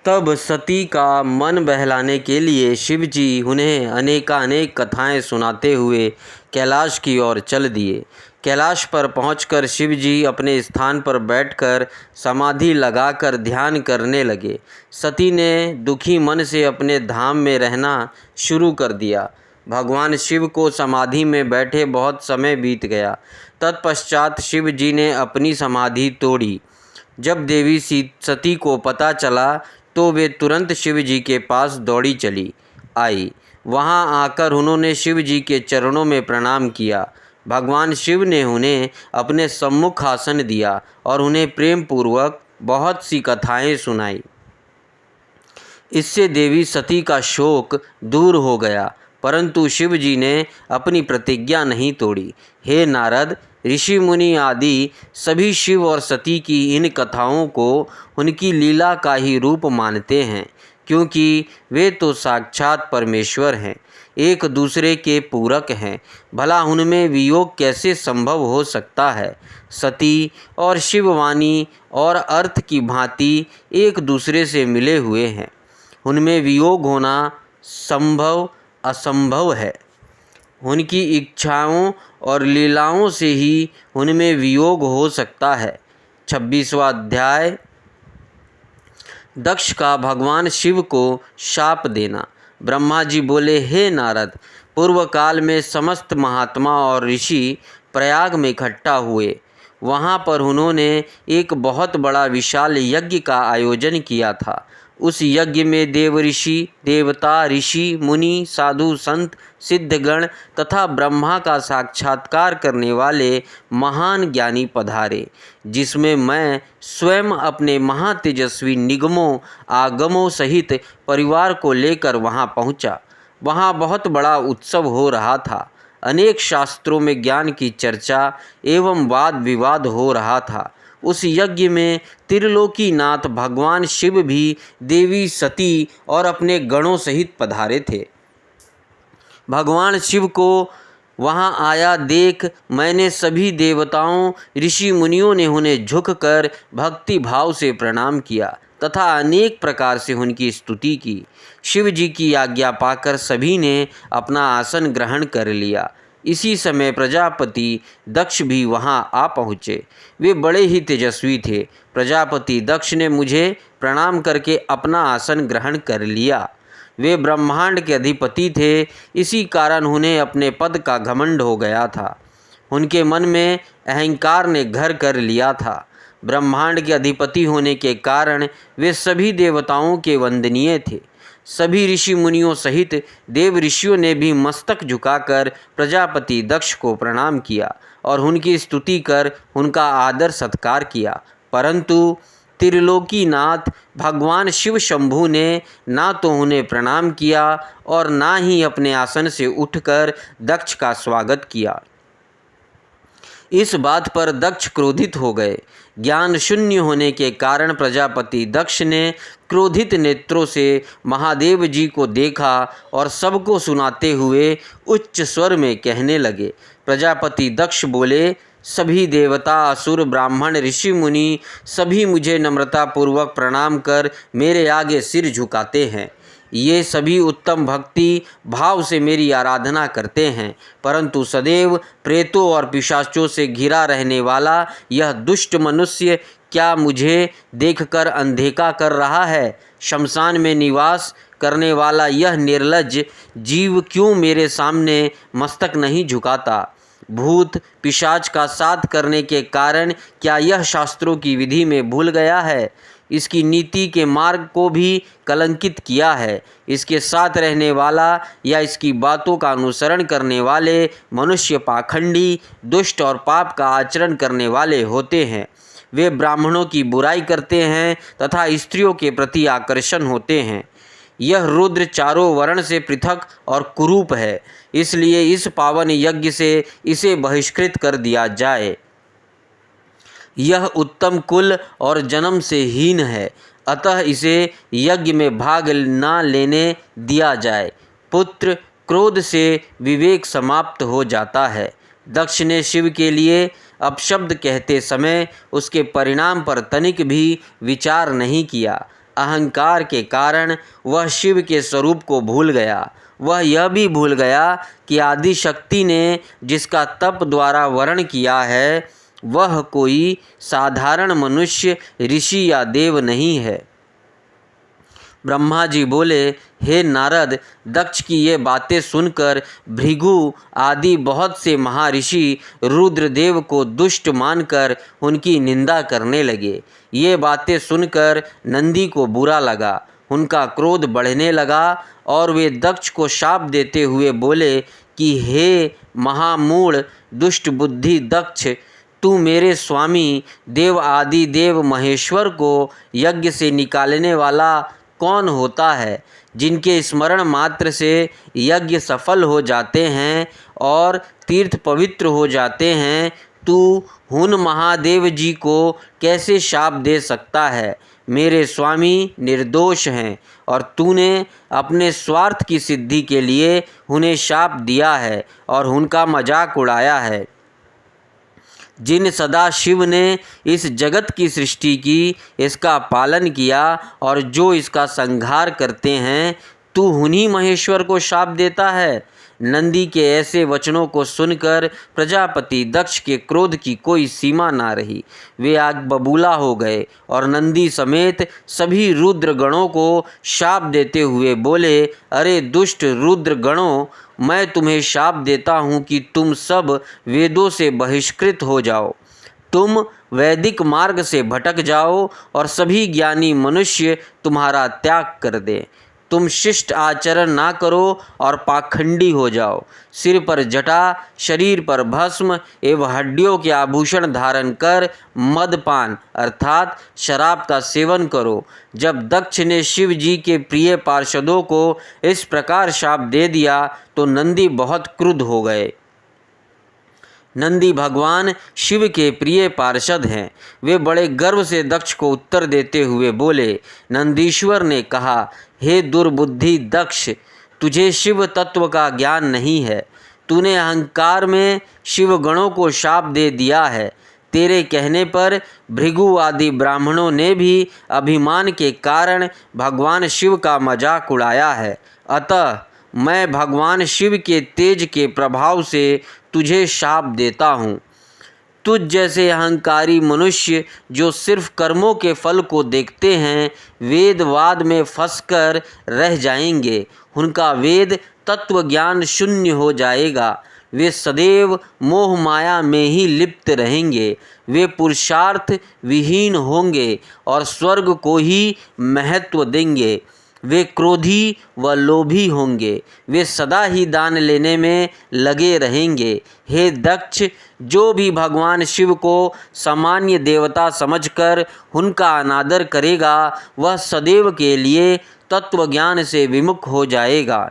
तब सती का मन बहलाने के लिए शिवजी उन्हें अनेकानेक कथाएं सुनाते हुए कैलाश की ओर चल दिए। कैलाश पर पहुंचकर शिवजी अपने स्थान पर बैठकर समाधि लगाकर ध्यान करने लगे। सती ने दुखी मन से अपने धाम में रहना शुरू कर दिया। भगवान शिव को समाधि में बैठे बहुत समय बीत गया। तत्पश्चात शिवजी ने अपनी समाधि तोड़ी। जब देवी सती को पता चला तो वे तुरंत शिव जी के पास दौड़ी चली आई। वहां आकर उन्होंने शिव जी के चरणों में प्रणाम किया। भगवान शिव ने उन्हें अपने सम्मुख आसन दिया और उन्हें प्रेम पूर्वक बहुत सी कथाएं सुनाई। इससे देवी सती का शोक दूर हो गया, परंतु शिव जी ने अपनी प्रतिज्ञा नहीं तोड़ी। हे नारद, ऋषि मुनि आदि सभी शिव और सती की इन कथाओं को उनकी लीला का ही रूप मानते हैं, क्योंकि वे तो साक्षात परमेश्वर हैं, एक दूसरे के पूरक हैं। भला उनमें वियोग कैसे संभव हो सकता है। सती और शिववाणी और अर्थ की भांति एक दूसरे से मिले हुए हैं। उनमें वियोग होना संभव असंभव है। उनकी इच्छाओं और लीलाओं से ही उनमें वियोग हो सकता है। 26वां अध्याय। दक्ष का भगवान शिव को शाप देना। ब्रह्मा जी बोले, हे नारद, पूर्व काल में समस्त महात्मा और ऋषि प्रयाग में इकट्ठा हुए। वहाँ पर उन्होंने एक बहुत बड़ा विशाल यज्ञ का आयोजन किया था। उस यज्ञ में देव ऋषि, देवता, ऋषि, मुनि, साधु, संत, सिद्धगण तथा ब्रह्मा का साक्षात्कार करने वाले महान ज्ञानी पधारे, जिसमें मैं स्वयं अपने महातेजस्वी निगमों आगमों सहित परिवार को लेकर वहां पहुंचा। वहां बहुत बड़ा उत्सव हो रहा था। अनेक शास्त्रों में ज्ञान की चर्चा एवं वाद विवाद हो रहा था। उस यज्ञ में त्रिलोकीनाथ भगवान शिव भी देवी सती और अपने गणों सहित पधारे थे। भगवान शिव को वहां आया देख मैंने सभी देवताओं ऋषि मुनियों ने उन्हें झुककर भक्ति भाव से प्रणाम किया तथा अनेक प्रकार से उनकी स्तुति की। शिव जी की आज्ञा पाकर सभी ने अपना आसन ग्रहण कर लिया। इसी समय प्रजापति दक्ष भी वहां आ पहुँचे। वे बड़े ही तेजस्वी थे। प्रजापति दक्ष ने मुझे प्रणाम करके अपना आसन ग्रहण कर लिया। वे ब्रह्मांड के अधिपति थे, इसी कारण उन्हें अपने पद का घमंड हो गया था। उनके मन में अहंकार ने घर कर लिया था। ब्रह्मांड के अधिपति होने के कारण वे सभी देवताओं के वंदनीय थे। सभी ऋषि मुनियों सहित देव ऋषियों ने भी मस्तक झुकाकर प्रजापति दक्ष को प्रणाम किया और उनकी स्तुति कर उनका आदर सत्कार किया। परंतु त्रिलोकीनाथ भगवान शिव शंभु ने ना तो उन्हें प्रणाम किया और ना ही अपने आसन से उठकर दक्ष का स्वागत किया। इस बात पर दक्ष क्रोधित हो गए। ज्ञान शून्य होने के कारण प्रजापति दक्ष ने क्रोधित नेत्रों से महादेव जी को देखा और सबको सुनाते हुए उच्च स्वर में कहने लगे। प्रजापति दक्ष बोले, सभी देवता, असुर, ब्राह्मण, ऋषि मुनि सभी मुझे नम्रतापूर्वक प्रणाम कर मेरे आगे सिर झुकाते हैं। ये सभी उत्तम भक्ति भाव से मेरी आराधना करते हैं, परंतु सदैव प्रेतों और पिशाचों से घिरा रहने वाला यह दुष्ट मनुष्य क्या मुझे देखकर अनदेखा कर रहा है। शमशान में निवास करने वाला यह निर्लज्ज जीव क्यों मेरे सामने मस्तक नहीं झुकाता। भूत पिशाच का साथ करने के कारण क्या यह शास्त्रों की विधि में भूल गया है। इसकी नीति के मार्ग को भी कलंकित किया है। इसके साथ रहने वाला या इसकी बातों का अनुसरण करने वाले मनुष्य पाखंडी, दुष्ट और पाप का आचरण करने वाले होते हैं। वे ब्राह्मणों की बुराई करते हैं तथा स्त्रियों के प्रति आकर्षण होते हैं। यह रुद्र चारों वर्ण से पृथक और कुरूप है, इसलिए इस पावन यज्ञ से इसे बहिष्कृत कर दिया जाए। यह उत्तम कुल और जन्म से हीन है, अतः इसे यज्ञ में भाग न लेने दिया जाए। पुत्र क्रोध से विवेक समाप्त हो जाता है। दक्ष ने शिव के लिए अपशब्द कहते समय उसके परिणाम पर तनिक भी विचार नहीं किया। अहंकार के कारण वह शिव के स्वरूप को भूल गया। वह यह भी भूल गया कि आदि शक्ति ने जिसका तप द्वारा वर्ण किया है वह कोई साधारण मनुष्य, ऋषि या देव नहीं है। ब्रह्मा जी बोले, हे नारद, दक्ष की ये बातें सुनकर भृगु आदि बहुत से महर्षि रुद्रदेव को दुष्ट मानकर उनकी निंदा करने लगे। ये बातें सुनकर नंदी को बुरा लगा, उनका क्रोध बढ़ने लगा और वे दक्ष को शाप देते हुए बोले कि हे महामूढ़ दुष्ट बुद्धि दक्ष, तू मेरे स्वामी देव आदि देव महेश्वर को यज्ञ से निकालने वाला कौन होता है, जिनके स्मरण मात्र से यज्ञ सफल हो जाते हैं और तीर्थ पवित्र हो जाते हैं। तू उन महादेव जी को कैसे शाप दे सकता है? मेरे स्वामी निर्दोष हैं और तूने अपने स्वार्थ की सिद्धि के लिए उन्हें शाप दिया है और उनका मजाक उड़ाया है। जिन सदा शिव ने इस जगत की सृष्टि की, इसका पालन किया और जो इसका संहार करते हैं, तू उन्हीं महेश्वर को शाप देता है। नंदी के ऐसे वचनों को सुनकर प्रजापति दक्ष के क्रोध की कोई सीमा ना रही। वे आग बबूला हो गए और नंदी समेत सभी रुद्र गणों को शाप देते हुए बोले, अरे दुष्ट रुद्र गणों, मैं तुम्हें शाप देता हूँ कि तुम सब वेदों से बहिष्कृत हो जाओ, तुम वैदिक मार्ग से भटक जाओ और सभी ज्ञानी मनुष्य तुम्हारा त्याग कर दें। तुम शिष्ट आचरण ना करो और पाखंडी हो जाओ। सिर पर जटा, शरीर पर भस्म एवं हड्डियों के आभूषण धारण कर मदपान अर्थात शराब का सेवन करो। जब दक्ष ने शिव जी के प्रिय पार्षदों को इस प्रकार शाप दे दिया तो नंदी बहुत क्रुद्ध हो गए। नंदी भगवान शिव के प्रिय पार्षद हैं। वे बड़े गर्व से दक्ष को उत्तर देते हुए बोले, नंदीश्वर ने कहा, हे दुर्बुद्धि दक्ष, तुझे शिव तत्व का ज्ञान नहीं है। तूने अहंकार में शिव गणों को शाप दे दिया है। तेरे कहने पर भृगु आदि ब्राह्मणों ने भी अभिमान के कारण भगवान शिव का मजाक उड़ाया है। अतः मैं भगवान शिव के तेज के प्रभाव से तुझे शाप देता हूँ। तुझ जैसे अहंकारी मनुष्य जो सिर्फ कर्मों के फल को देखते हैं, वेदवाद में फंसकर रह जाएंगे। उनका वेद तत्व ज्ञान शून्य हो जाएगा। वे सदैव मोह माया में ही लिप्त रहेंगे। वे पुरुषार्थ विहीन होंगे और स्वर्ग को ही महत्व देंगे। वे क्रोधी व लोभी होंगे। वे सदा ही दान लेने में लगे रहेंगे। हे दक्ष, जो भी भगवान शिव को सामान्य देवता समझकर उनका अनादर करेगा, वह सदैव के लिए तत्वज्ञान से विमुख हो जाएगा।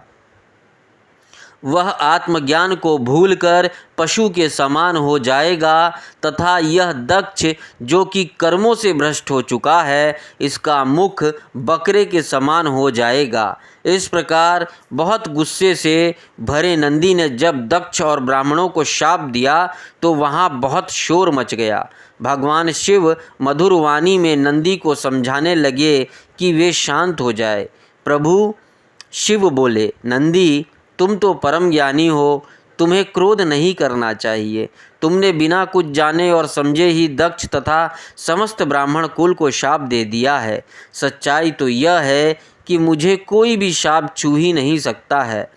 वह आत्मज्ञान को भूलकर पशु के समान हो जाएगा तथा यह दक्ष जो कि कर्मों से भ्रष्ट हो चुका है, इसका मुख बकरे के समान हो जाएगा। इस प्रकार बहुत गुस्से से भरे नंदी ने जब दक्ष और ब्राह्मणों को शाप दिया तो वहाँ बहुत शोर मच गया। भगवान शिव मधुर वाणी में नंदी को समझाने लगे कि वे शांत हो जाए। प्रभु शिव बोले, नंदी, तुम तो परम ज्ञानी हो, तुम्हें क्रोध नहीं करना चाहिए। तुमने बिना कुछ जाने और समझे ही दक्ष तथा समस्त ब्राह्मण कुल को शाप दे दिया है। सच्चाई तो यह है कि मुझे कोई भी शाप छू ही नहीं सकता है,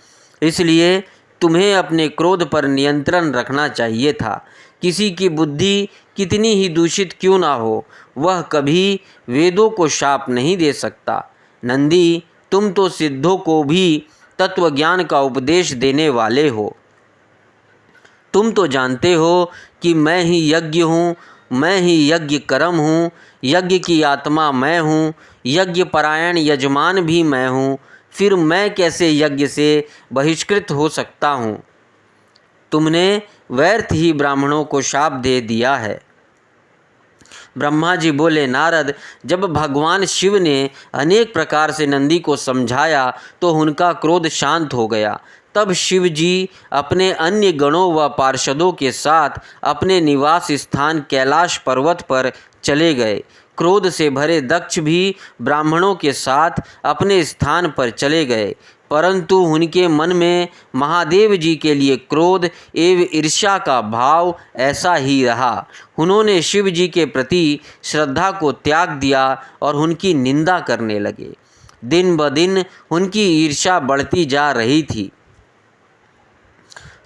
इसलिए तुम्हें अपने क्रोध पर नियंत्रण रखना चाहिए था। किसी की बुद्धि कितनी ही दूषित क्यों ना हो, वह कभी वेदों को शाप नहीं दे सकता। नंदी, तुम तो सिद्धों को भी तत्वज्ञान का उपदेश देने वाले हो। तुम तो जानते हो कि मैं ही यज्ञ हूँ, मैं ही यज्ञ कर्म हूँ, यज्ञ की आत्मा मैं हूँ, यज्ञ परायण यजमान भी मैं हूँ। फिर मैं कैसे यज्ञ से बहिष्कृत हो सकता हूँ? तुमने व्यर्थ ही ब्राह्मणों को शाप दे दिया है। ब्रह्मा जी बोले, नारद, जब भगवान शिव ने अनेक प्रकार से नंदी को समझाया तो उनका क्रोध शांत हो गया। तब शिव जी अपने अन्य गणों व पार्षदों के साथ अपने निवास स्थान कैलाश पर्वत पर चले गए। क्रोध से भरे दक्ष भी ब्राह्मणों के साथ अपने स्थान पर चले गए, परंतु उनके मन में महादेव जी के लिए क्रोध एवं ईर्ष्या का भाव ऐसा ही रहा। उन्होंने शिव जी के प्रति श्रद्धा को त्याग दिया और उनकी निंदा करने लगे। दिन ब दिन उनकी ईर्ष्या बढ़ती जा रही थी।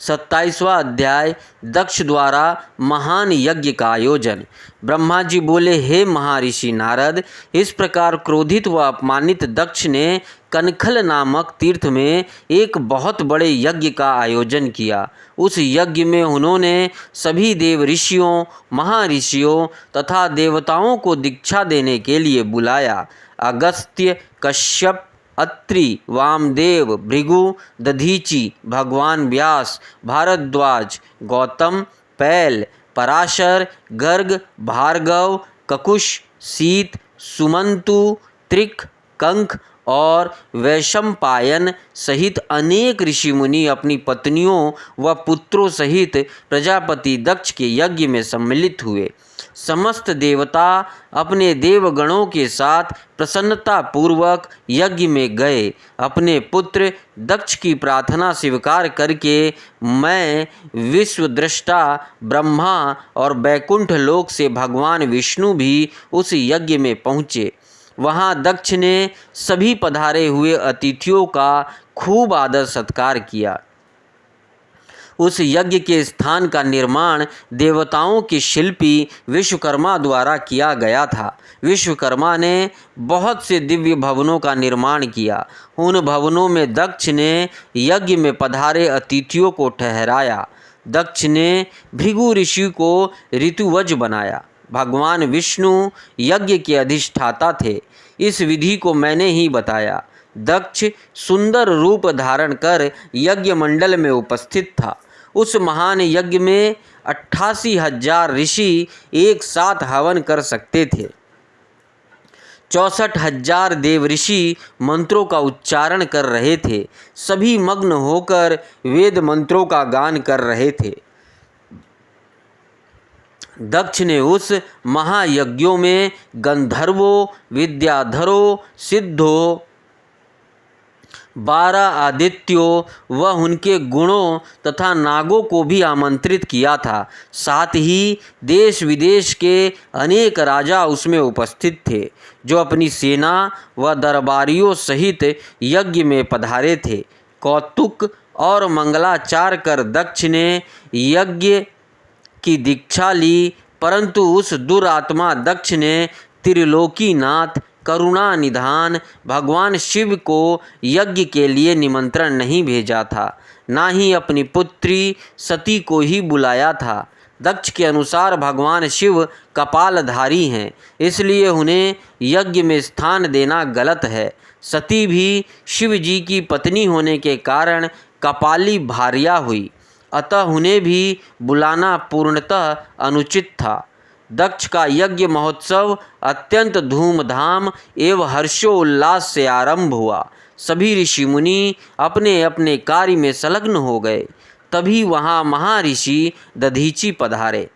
27वां अध्याय दक्ष द्वारा महान यज्ञ का आयोजन। ब्रह्मा जी बोले, हे महर्षि नारद, इस प्रकार क्रोधित व अपमानित दक्ष ने कनखल नामक तीर्थ में एक बहुत बड़े यज्ञ का आयोजन किया। उस यज्ञ में उन्होंने सभी देव ऋषियों, महर्षियों तथा देवताओं को दीक्षा देने के लिए बुलाया। अगस्त्य, कश्यप, अत्रि, वामदेव, भृगु, दधीचि, भगवान व्यास, भारद्वाज, गौतम, पैल, पराशर, गर्ग, भार्गव, ककुश, शीत, सुमंतु, त्रिक, कंक और वैशंपायन सहित अनेक ऋषि मुनि अपनी पत्नियों व पुत्रों सहित प्रजापति दक्ष के यज्ञ में सम्मिलित हुए। समस्त देवता अपने देवगणों के साथ प्रसन्नता पूर्वक यज्ञ में गए। अपने पुत्र दक्ष की प्रार्थना स्वीकार करके मैं विश्वद्रष्टा ब्रह्मा और बैकुंठ लोक से भगवान विष्णु भी उस यज्ञ में पहुँचे। वहाँ दक्ष ने सभी पधारे हुए अतिथियों का खूब आदर सत्कार किया। उस यज्ञ के स्थान का निर्माण देवताओं के शिल्पी विश्वकर्मा द्वारा किया गया था। विश्वकर्मा ने बहुत से दिव्य भवनों का निर्माण किया। उन भवनों में दक्ष ने यज्ञ में पधारे अतिथियों को ठहराया। दक्ष ने भृगु ऋषि को ऋतुवज बनाया। भगवान विष्णु यज्ञ के अधिष्ठाता थे। इस विधि को मैंने ही बताया। दक्ष सुंदर रूप धारण कर यज्ञ मंडल में उपस्थित था। उस महान यज्ञ में 88,000 ऋषि एक साथ हवन कर सकते थे। 64,000 देव ऋषि मंत्रों का उच्चारण कर रहे थे। सभी मग्न होकर वेद मंत्रों का गान कर रहे थे। दक्ष ने उस महायज्ञों में गंधर्वों, विद्याधरों, सिद्धों, 12 आदित्यों व उनके गुणों तथा नागों को भी आमंत्रित किया था। साथ ही देश विदेश के अनेक राजा उसमें उपस्थित थे, जो अपनी सेना व दरबारियों सहित यज्ञ में पधारे थे। कौतुक और मंगलाचार कर दक्ष ने यज्ञ की दीक्षा ली, परंतु उस दुरात्मा दक्ष ने त्रिलोकीनाथ, करुणा निधान भगवान शिव को यज्ञ के लिए निमंत्रण नहीं भेजा था, ना ही अपनी पुत्री सती को ही बुलाया था। दक्ष के अनुसार भगवान शिव कपालधारी हैं, इसलिए उन्हें यज्ञ में स्थान देना गलत है। सती भी शिव जी की पत्नी होने के कारण कपाली भार्या हुई, अतः उन्हें भी बुलाना पूर्णतः अनुचित था। दक्ष का यज्ञ महोत्सव अत्यंत धूमधाम एवं हर्षोल्लास से आरंभ हुआ। सभी ऋषि मुनि अपने अपने कार्य में संलग्न हो गए। तभी वहाँ महर्षि दधीचि पधारे।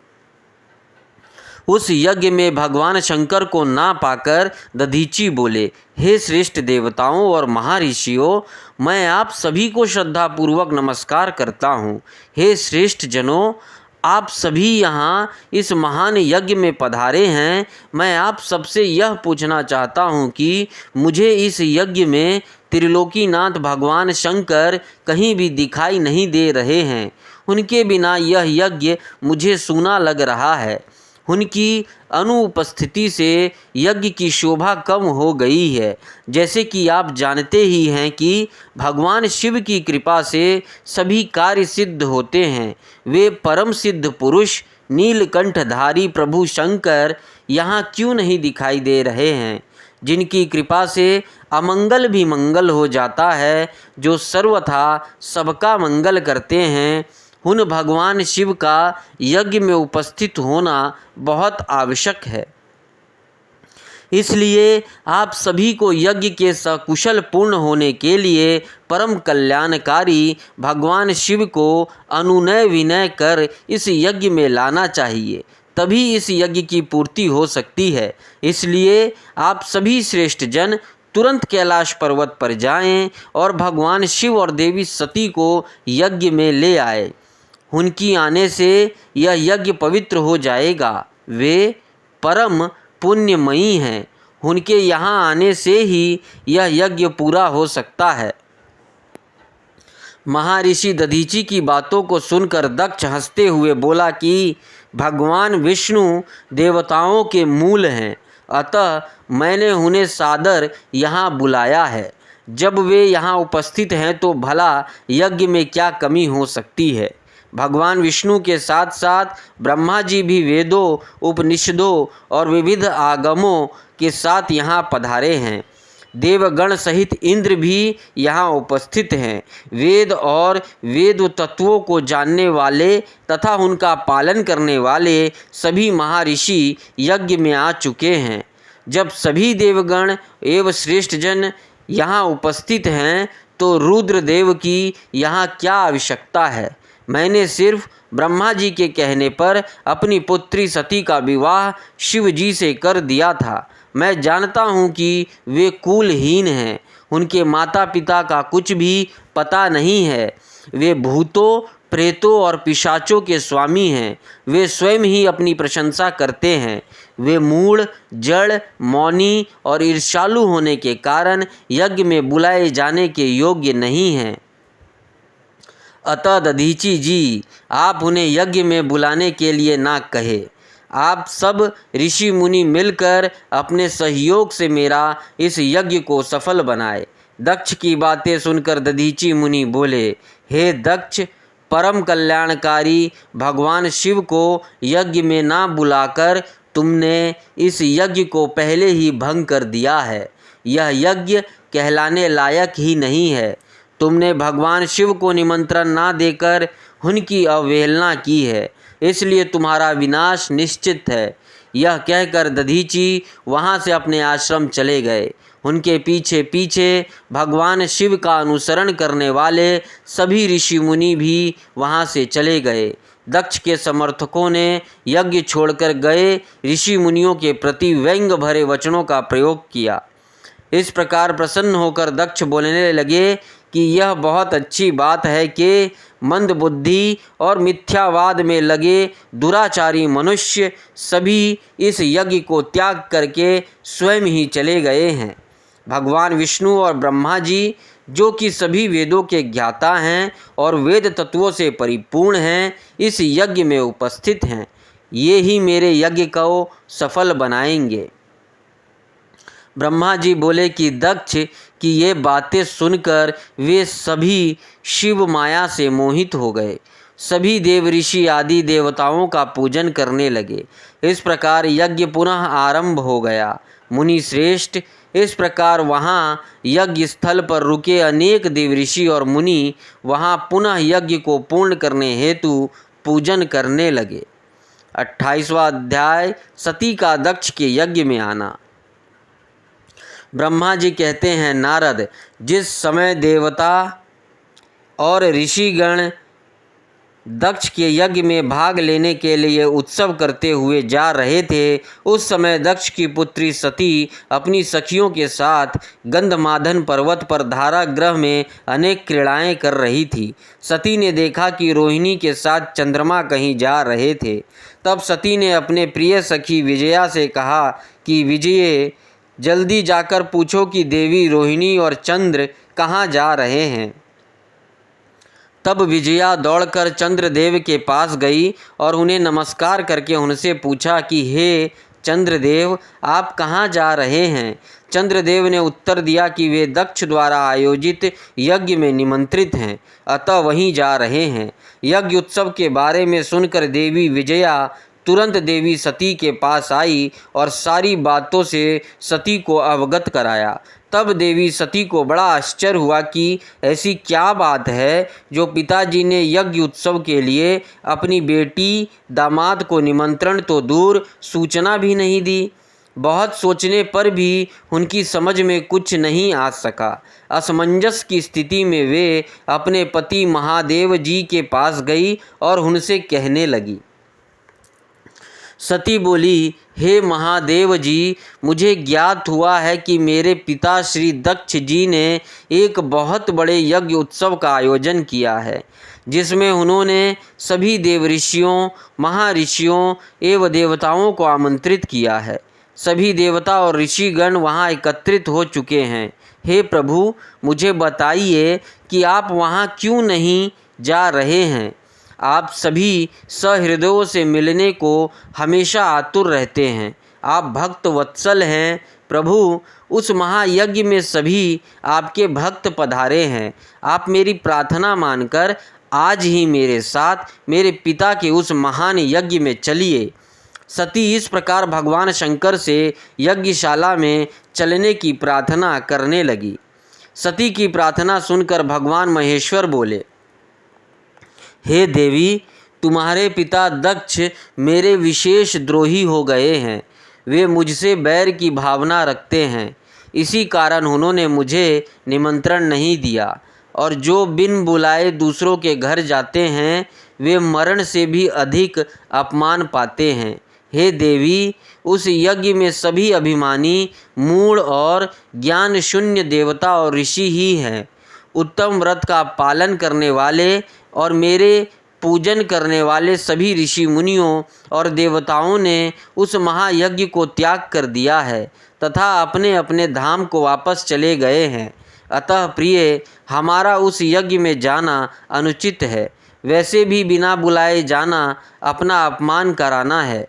उस यज्ञ में भगवान शंकर को ना पाकर दधीचि बोले, हे श्रेष्ठ देवताओं और महर्षियों, मैं आप सभी को श्रद्धापूर्वक नमस्कार करता हूँ। हे श्रेष्ठ जनों, आप सभी यहाँ इस महान यज्ञ में पधारे हैं। मैं आप सबसे यह पूछना चाहता हूँ कि मुझे इस यज्ञ में त्रिलोकीनाथ भगवान शंकर कहीं भी दिखाई नहीं दे रहे हैं। उनके बिना यह यज्ञ मुझे सूना लग रहा है। उनकी अनुपस्थिति से यज्ञ की शोभा कम हो गई है। जैसे कि आप जानते ही हैं कि भगवान शिव की कृपा से सभी कार्य सिद्ध होते हैं। वे परम सिद्ध पुरुष नीलकंठधारी प्रभु शंकर यहाँ क्यों नहीं दिखाई दे रहे हैं, जिनकी कृपा से अमंगल भी मंगल हो जाता है, जो सर्वथा सबका मंगल करते हैं। उन भगवान शिव का यज्ञ में उपस्थित होना बहुत आवश्यक है। इसलिए आप सभी को यज्ञ के सकुशल पूर्ण होने के लिए परम कल्याणकारी भगवान शिव को अनुनय विनय कर इस यज्ञ में लाना चाहिए। तभी इस यज्ञ की पूर्ति हो सकती है। इसलिए आप सभी श्रेष्ठ जन तुरंत कैलाश पर्वत पर जाएं और भगवान शिव और देवी सती को यज्ञ में ले आए। उनकी आने से यह यज्ञ पवित्र हो जाएगा। वे परम पुण्यमयी हैं। उनके यहाँ आने से ही यह यज्ञ पूरा हो सकता है। महर्षि दधीचि की बातों को सुनकर दक्ष हंसते हुए बोला कि भगवान विष्णु देवताओं के मूल हैं, अतः मैंने उन्हें सादर यहाँ बुलाया है। जब वे यहाँ उपस्थित हैं तो भला यज्ञ में क्या कमी हो सकती है। भगवान विष्णु के साथ साथ ब्रह्मा जी भी वेदों, उपनिषदों और विविध आगमों के साथ यहाँ पधारे हैं। देवगण सहित इंद्र भी यहाँ उपस्थित हैं। वेद और वेद तत्वों को जानने वाले तथा उनका पालन करने वाले सभी महर्षि यज्ञ में आ चुके हैं। जब सभी देवगण एवं श्रेष्ठ जन यहाँ उपस्थित हैं तो रुद्रदेव की यहाँ क्या आवश्यकता है। मैंने सिर्फ ब्रह्मा जी के कहने पर अपनी पुत्री सती का विवाह शिव जी से कर दिया था। मैं जानता हूँ कि वे कुलहीन हैं, उनके माता पिता का कुछ भी पता नहीं है। वे भूतों, प्रेतों और पिशाचों के स्वामी हैं। वे स्वयं ही अपनी प्रशंसा करते हैं। वे मूढ़, जड़, मौनी और ईर्ष्यालु होने के कारण यज्ञ में बुलाए जाने के योग्य नहीं हैं। अतः दधीचि जी, आप उन्हें यज्ञ में बुलाने के लिए ना कहे। आप सब ऋषि मुनि मिलकर अपने सहयोग से मेरा इस यज्ञ को सफल बनाए। दक्ष की बातें सुनकर दधीचि मुनि बोले, हे दक्ष, परम कल्याणकारी भगवान शिव को यज्ञ में ना बुलाकर तुमने इस यज्ञ को पहले ही भंग कर दिया है। यह यज्ञ कहलाने लायक ही नहीं है। तुमने भगवान शिव को निमंत्रण ना देकर उनकी अवहेलना की है, इसलिए तुम्हारा विनाश निश्चित है। यह कहकर दधीचि वहाँ से अपने आश्रम चले गए। उनके पीछे पीछे भगवान शिव का अनुसरण करने वाले सभी ऋषि मुनि भी वहाँ से चले गए। दक्ष के समर्थकों ने यज्ञ छोड़कर गए ऋषि मुनियों के प्रति व्यंग भरे वचनों का प्रयोग किया। इस प्रकार प्रसन्न होकर दक्ष बोलने लगे कि यह बहुत अच्छी बात है कि मंदबुद्धि और मिथ्यावाद में लगे दुराचारी मनुष्य सभी इस यज्ञ को त्याग करके स्वयं ही चले गए हैं। भगवान विष्णु और ब्रह्मा जी, जो कि सभी वेदों के ज्ञाता हैं और वेद तत्वों से परिपूर्ण हैं, इस यज्ञ में उपस्थित हैं। ये ही मेरे यज्ञ को सफल बनाएंगे। ब्रह्मा जी बोले कि दक्ष की ये बातें सुनकर वे सभी शिव माया से मोहित हो गए। सभी देव ऋषि आदि देवताओं का पूजन करने लगे। इस प्रकार यज्ञ पुनः आरंभ हो गया। मुनि श्रेष्ठ, इस प्रकार वहाँ यज्ञ स्थल पर रुके अनेक देव ऋषि और मुनि वहाँ पुनः यज्ञ को पूर्ण करने हेतु पूजन करने लगे। 28वां अध्याय, सती का दक्ष के यज्ञ में आना। ब्रह्मा जी कहते हैं, नारद, जिस समय देवता और ऋषिगण दक्ष के यज्ञ में भाग लेने के लिए उत्सव करते हुए जा रहे थे, उस समय दक्ष की पुत्री सती अपनी सखियों के साथ गंधमादन पर्वत पर धारागृह में अनेक क्रीड़ाएं कर रही थी। सती ने देखा कि रोहिणी के साथ चंद्रमा कहीं जा रहे थे। तब सती ने अपने प्रिय सखी विजया से कहा कि विजये, जल्दी जाकर पूछो कि देवी रोहिणी और चंद्र कहाँ जा रहे हैं। तब विजया दौड़कर चंद्रदेव के पास गई और उन्हें नमस्कार करके उनसे पूछा कि हे चंद्रदेव, आप कहाँ जा रहे हैं। चंद्रदेव ने उत्तर दिया कि वे दक्ष द्वारा आयोजित यज्ञ में निमंत्रित हैं, अतः वहीं जा रहे हैं। यज्ञ उत्सव के बारे में सुनकर देवी विजया तुरंत देवी सती के पास आई और सारी बातों से सती को अवगत कराया। तब देवी सती को बड़ा आश्चर्य हुआ कि ऐसी क्या बात है जो पिताजी ने यज्ञ उत्सव के लिए अपनी बेटी दामाद को निमंत्रण तो दूर सूचना भी नहीं दी। बहुत सोचने पर भी उनकी समझ में कुछ नहीं आ सका। असमंजस की स्थिति में वे अपने पति महादेव जी के पास गई और उनसे कहने लगी, सती बोली, हे महादेव जी, मुझे ज्ञात हुआ है कि मेरे पिता श्री दक्ष जी ने एक बहुत बड़े यज्ञ उत्सव का आयोजन किया है, जिसमें उन्होंने सभी देव ऋषियों, महाऋषियों एवं देवताओं को आमंत्रित किया है। सभी देवता और ऋषिगण वहाँ एकत्रित हो चुके हैं। हे प्रभु, मुझे बताइए कि आप वहाँ क्यों नहीं जा रहे हैं। आप सभी सहृदयों से मिलने को हमेशा आतुर रहते हैं। आप भक्त वत्सल हैं। प्रभु, उस महायज्ञ में सभी आपके भक्त पधारे हैं। आप मेरी प्रार्थना मानकर आज ही मेरे साथ मेरे पिता के उस महान यज्ञ में चलिए। सती इस प्रकार भगवान शंकर से यज्ञशाला में चलने की प्रार्थना करने लगी। सती की प्रार्थना सुनकर भगवान महेश्वर बोले, हे देवी, तुम्हारे पिता दक्ष मेरे विशेष द्रोही हो गए हैं। वे मुझसे बैर की भावना रखते हैं। इसी कारण उन्होंने मुझे निमंत्रण नहीं दिया, और जो बिन बुलाए दूसरों के घर जाते हैं वे मरण से भी अधिक अपमान पाते हैं। हे देवी, उस यज्ञ में सभी अभिमानी, मूढ़ और ज्ञान शून्य देवता और ऋषि ही हैं। उत्तम व्रत का पालन करने वाले और मेरे पूजन करने वाले सभी ऋषि मुनियों और देवताओं ने उस महायज्ञ को त्याग कर दिया है तथा अपने अपने धाम को वापस चले गए हैं। अतः प्रिय, हमारा उस यज्ञ में जाना अनुचित है। वैसे भी बिना बुलाए जाना अपना अपमान कराना है।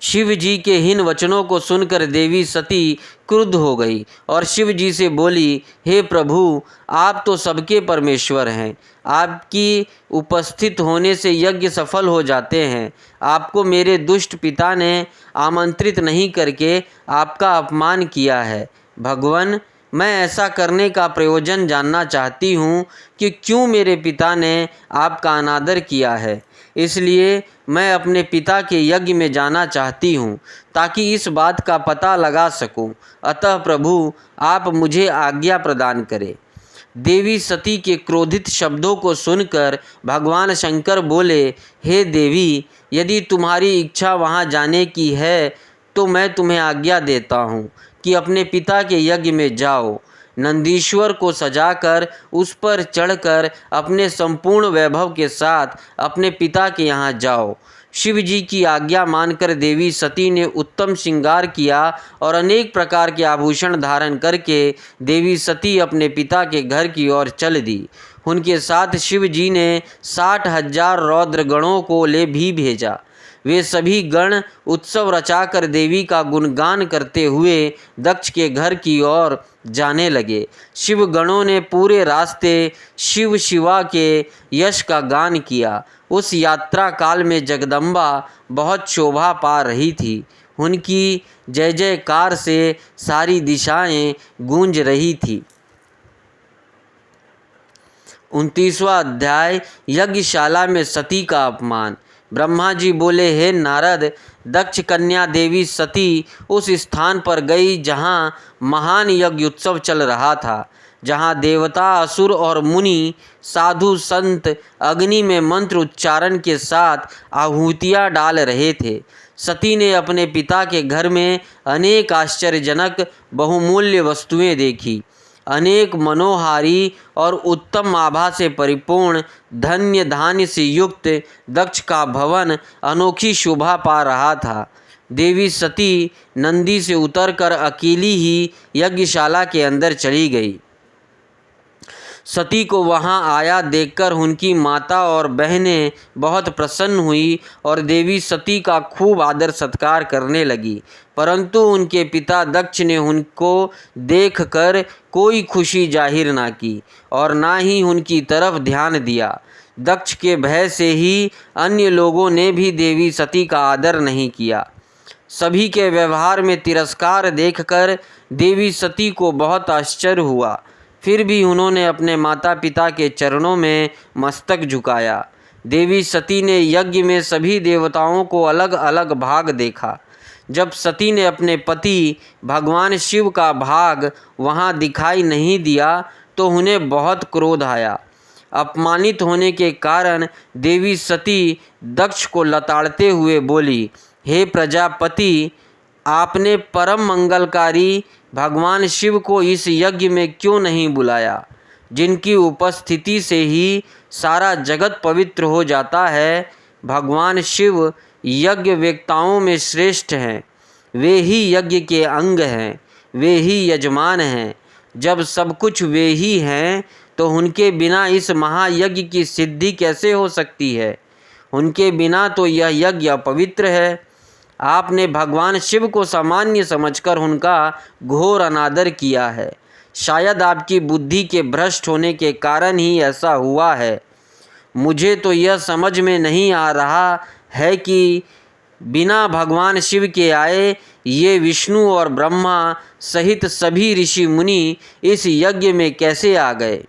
शिव जी के हीन वचनों को सुनकर देवी सती क्रुद्ध हो गई और शिव जी से बोली, हे प्रभु, आप तो सबके परमेश्वर हैं। आपकी उपस्थित होने से यज्ञ सफल हो जाते हैं। आपको मेरे दुष्ट पिता ने आमंत्रित नहीं करके आपका अपमान किया है। भगवान, मैं ऐसा करने का प्रयोजन जानना चाहती हूँ कि क्यों मेरे पिता ने आपका अनादर किया है। इसलिए मैं अपने पिता के यज्ञ में जाना चाहती हूँ ताकि इस बात का पता लगा सकूँ। अतः प्रभु, आप मुझे आज्ञा प्रदान करें। देवी सती के क्रोधित शब्दों को सुनकर भगवान शंकर बोले, हे देवी, यदि तुम्हारी इच्छा वहाँ जाने की है तो मैं तुम्हें आज्ञा देता हूँ कि अपने पिता के यज्ञ में जाओ। नंदीश्वर को सजाकर उस पर चढ़कर अपने संपूर्ण वैभव के साथ अपने पिता के यहाँ जाओ। शिव जी की आज्ञा मानकर देवी सती ने उत्तम श्रृंगार किया और अनेक प्रकार के आभूषण धारण करके देवी सती अपने पिता के घर की ओर चल दी। उनके साथ शिव जी ने 60,000 रौद्र गणों को ले भी भेजा। वे सभी गण उत्सव रचाकर देवी का गुणगान करते हुए दक्ष के घर की ओर जाने लगे। शिव गणों ने पूरे रास्ते शिव शिवा के यश का गान किया। उस यात्रा काल में जगदम्बा बहुत शोभा पा रही थी। उनकी जय जयकार से सारी दिशाएं गूंज रही थी। 29वां अध्याय, यज्ञशाला में सती का अपमान। ब्रह्मा जी बोले, हे नारद, दक्ष कन्या देवी सती उस स्थान पर गई जहाँ महान यज्ञ उत्सव चल रहा था, जहाँ देवता, असुर और मुनि, साधु संत अग्नि में मंत्र उच्चारण के साथ आहुतियाँ डाल रहे थे। सती ने अपने पिता के घर में अनेक आश्चर्यजनक बहुमूल्य वस्तुएं देखी। अनेक मनोहारी और उत्तम आभा से परिपूर्ण धन्य धान्य से युक्त दक्ष का भवन अनोखी शोभा पा रहा था। देवी सती नंदी से उतरकर अकेली ही यज्ञशाला के अंदर चली गई। सती को वहां आया देखकर उनकी माता और बहनें बहुत प्रसन्न हुई और देवी सती का खूब आदर सत्कार करने लगी। परंतु उनके पिता दक्ष ने उनको देखकर कोई खुशी जाहिर ना की और ना ही उनकी तरफ ध्यान दिया। दक्ष के भय से ही अन्य लोगों ने भी देवी सती का आदर नहीं किया। सभी के व्यवहार में तिरस्कार देखकर देवी सती को बहुत आश्चर्य हुआ। फिर भी उन्होंने अपने माता पिता के चरणों में मस्तक झुकाया। देवी सती ने यज्ञ में सभी देवताओं को अलग अलग भाग देखा। जब सती ने अपने पति भगवान शिव का भाग वहां दिखाई नहीं दिया तो उन्हें बहुत क्रोध आया। अपमानित होने के कारण देवी सती दक्ष को लताड़ते हुए बोली, हे प्रजापति, आपने परम मंगलकारी भगवान शिव को इस यज्ञ में क्यों नहीं बुलाया, जिनकी उपस्थिति से ही सारा जगत पवित्र हो जाता है। भगवान शिव यज्ञ वेत्ताओं में श्रेष्ठ हैं, वे ही यज्ञ के अंग हैं, वे ही यजमान हैं। जब सब कुछ वे ही हैं तो उनके बिना इस महायज्ञ की सिद्धि कैसे हो सकती है। उनके बिना तो यह यज्ञ अपवित्र है। आपने भगवान शिव को सामान्य समझकर उनका घोर अनादर किया है। शायद आपकी बुद्धि के भ्रष्ट होने के कारण ही ऐसा हुआ है। मुझे तो यह समझ में नहीं आ रहा है कि बिना भगवान शिव के आए ये विष्णु और ब्रह्मा सहित सभी ऋषि मुनि इस यज्ञ में कैसे आ गए।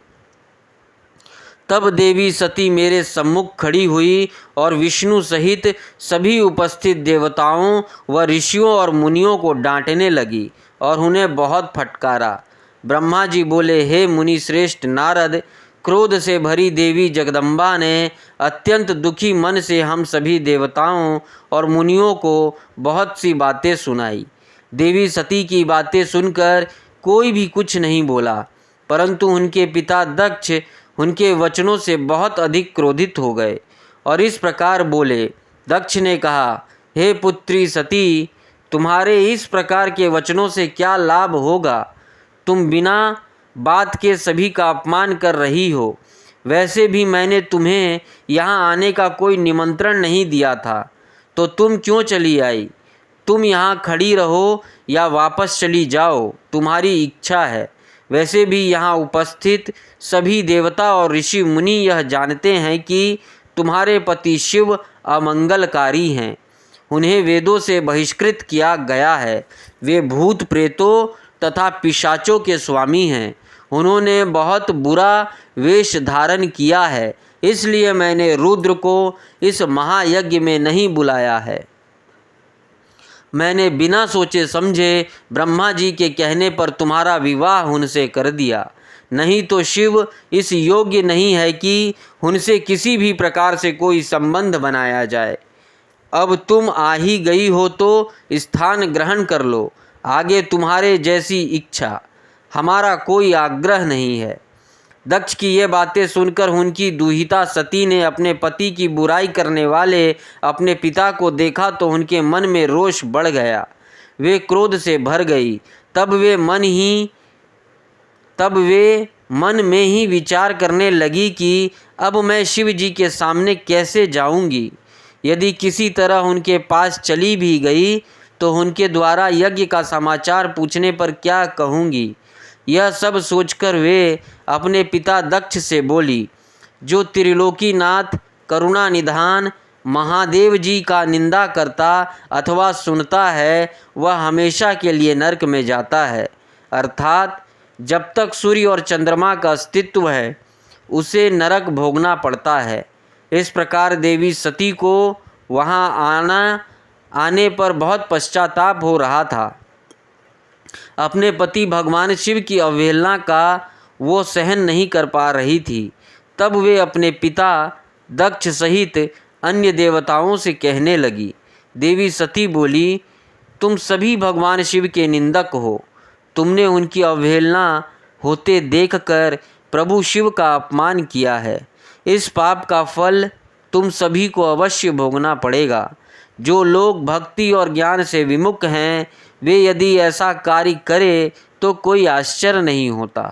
तब देवी सती मेरे सम्मुख खड़ी हुई और विष्णु सहित सभी उपस्थित देवताओं व ऋषियों और मुनियों को डांटने लगी और उन्हें बहुत फटकारा। ब्रह्मा जी बोले, हे मुनि श्रेष्ठ नारद, क्रोध से भरी देवी जगदम्बा ने अत्यंत दुखी मन से हम सभी देवताओं और मुनियों को बहुत सी बातें सुनाई। देवी सती की बातें सुनकर कोई भी कुछ नहीं बोला, परंतु उनके पिता दक्ष उनके वचनों से बहुत अधिक क्रोधित हो गए और इस प्रकार बोले। दक्ष ने कहा, हे पुत्री सती, तुम्हारे इस प्रकार के वचनों से क्या लाभ होगा। तुम बिना बात के सभी का अपमान कर रही हो। वैसे भी मैंने तुम्हें यहाँ आने का कोई निमंत्रण नहीं दिया था, तो तुम क्यों चली आई। तुम यहाँ खड़ी रहो या वापस चली जाओ, तुम्हारी इच्छा है। वैसे भी यहाँ उपस्थित सभी देवता और ऋषि मुनि यह जानते हैं कि तुम्हारे पति शिव अमंगलकारी हैं। उन्हें वेदों से बहिष्कृत किया गया है। वे भूत प्रेतों तथा पिशाचों के स्वामी हैं। उन्होंने बहुत बुरा वेश धारण किया है, इसलिए मैंने रुद्र को इस महायज्ञ में नहीं बुलाया है। मैंने बिना सोचे समझे ब्रह्मा जी के कहने पर तुम्हारा विवाह उनसे कर दिया। नहीं तो शिव इस योग्य नहीं है कि उनसे किसी भी प्रकार से कोई संबंध बनाया जाए। अब तुम आ ही गई हो तो स्थान ग्रहण कर लो। आगे तुम्हारे जैसी इच्छा, हमारा कोई आग्रह नहीं है। दक्ष की ये बातें सुनकर उनकी दुहिता सती ने अपने पति की बुराई करने वाले अपने पिता को देखा तो उनके मन में रोष बढ़ गया। वे क्रोध से भर गई। तब वे मन में ही विचार करने लगी कि अब मैं शिव जी के सामने कैसे जाऊंगी। यदि किसी तरह उनके पास चली भी गई तो उनके द्वारा यज्ञ का समाचार पूछने पर क्या कहूँगी। यह सब सोचकर वे अपने पिता दक्ष से बोली, जो त्रिलोकीनाथ करुणा निधान महादेव जी का निंदा करता अथवा सुनता है वह हमेशा के लिए नरक में जाता है। अर्थात जब तक सूर्य और चंद्रमा का अस्तित्व है उसे नरक भोगना पड़ता है। इस प्रकार देवी सती को वहाँ आने पर बहुत पश्चाताप हो रहा था। अपने पति भगवान शिव की अवहेलना का वो सहन नहीं कर पा रही थी। तब वे अपने पिता दक्ष सहित अन्य देवताओं से कहने लगी। देवी सती बोली, तुम सभी भगवान शिव के निंदक हो। तुमने उनकी अवहेलना होते देखकर प्रभु शिव का अपमान किया है। इस पाप का फल तुम सभी को अवश्य भोगना पड़ेगा। जो लोग भक्ति और ज्ञान से विमुख हैं वे यदि ऐसा कार्य करें तो कोई आश्चर्य नहीं होता,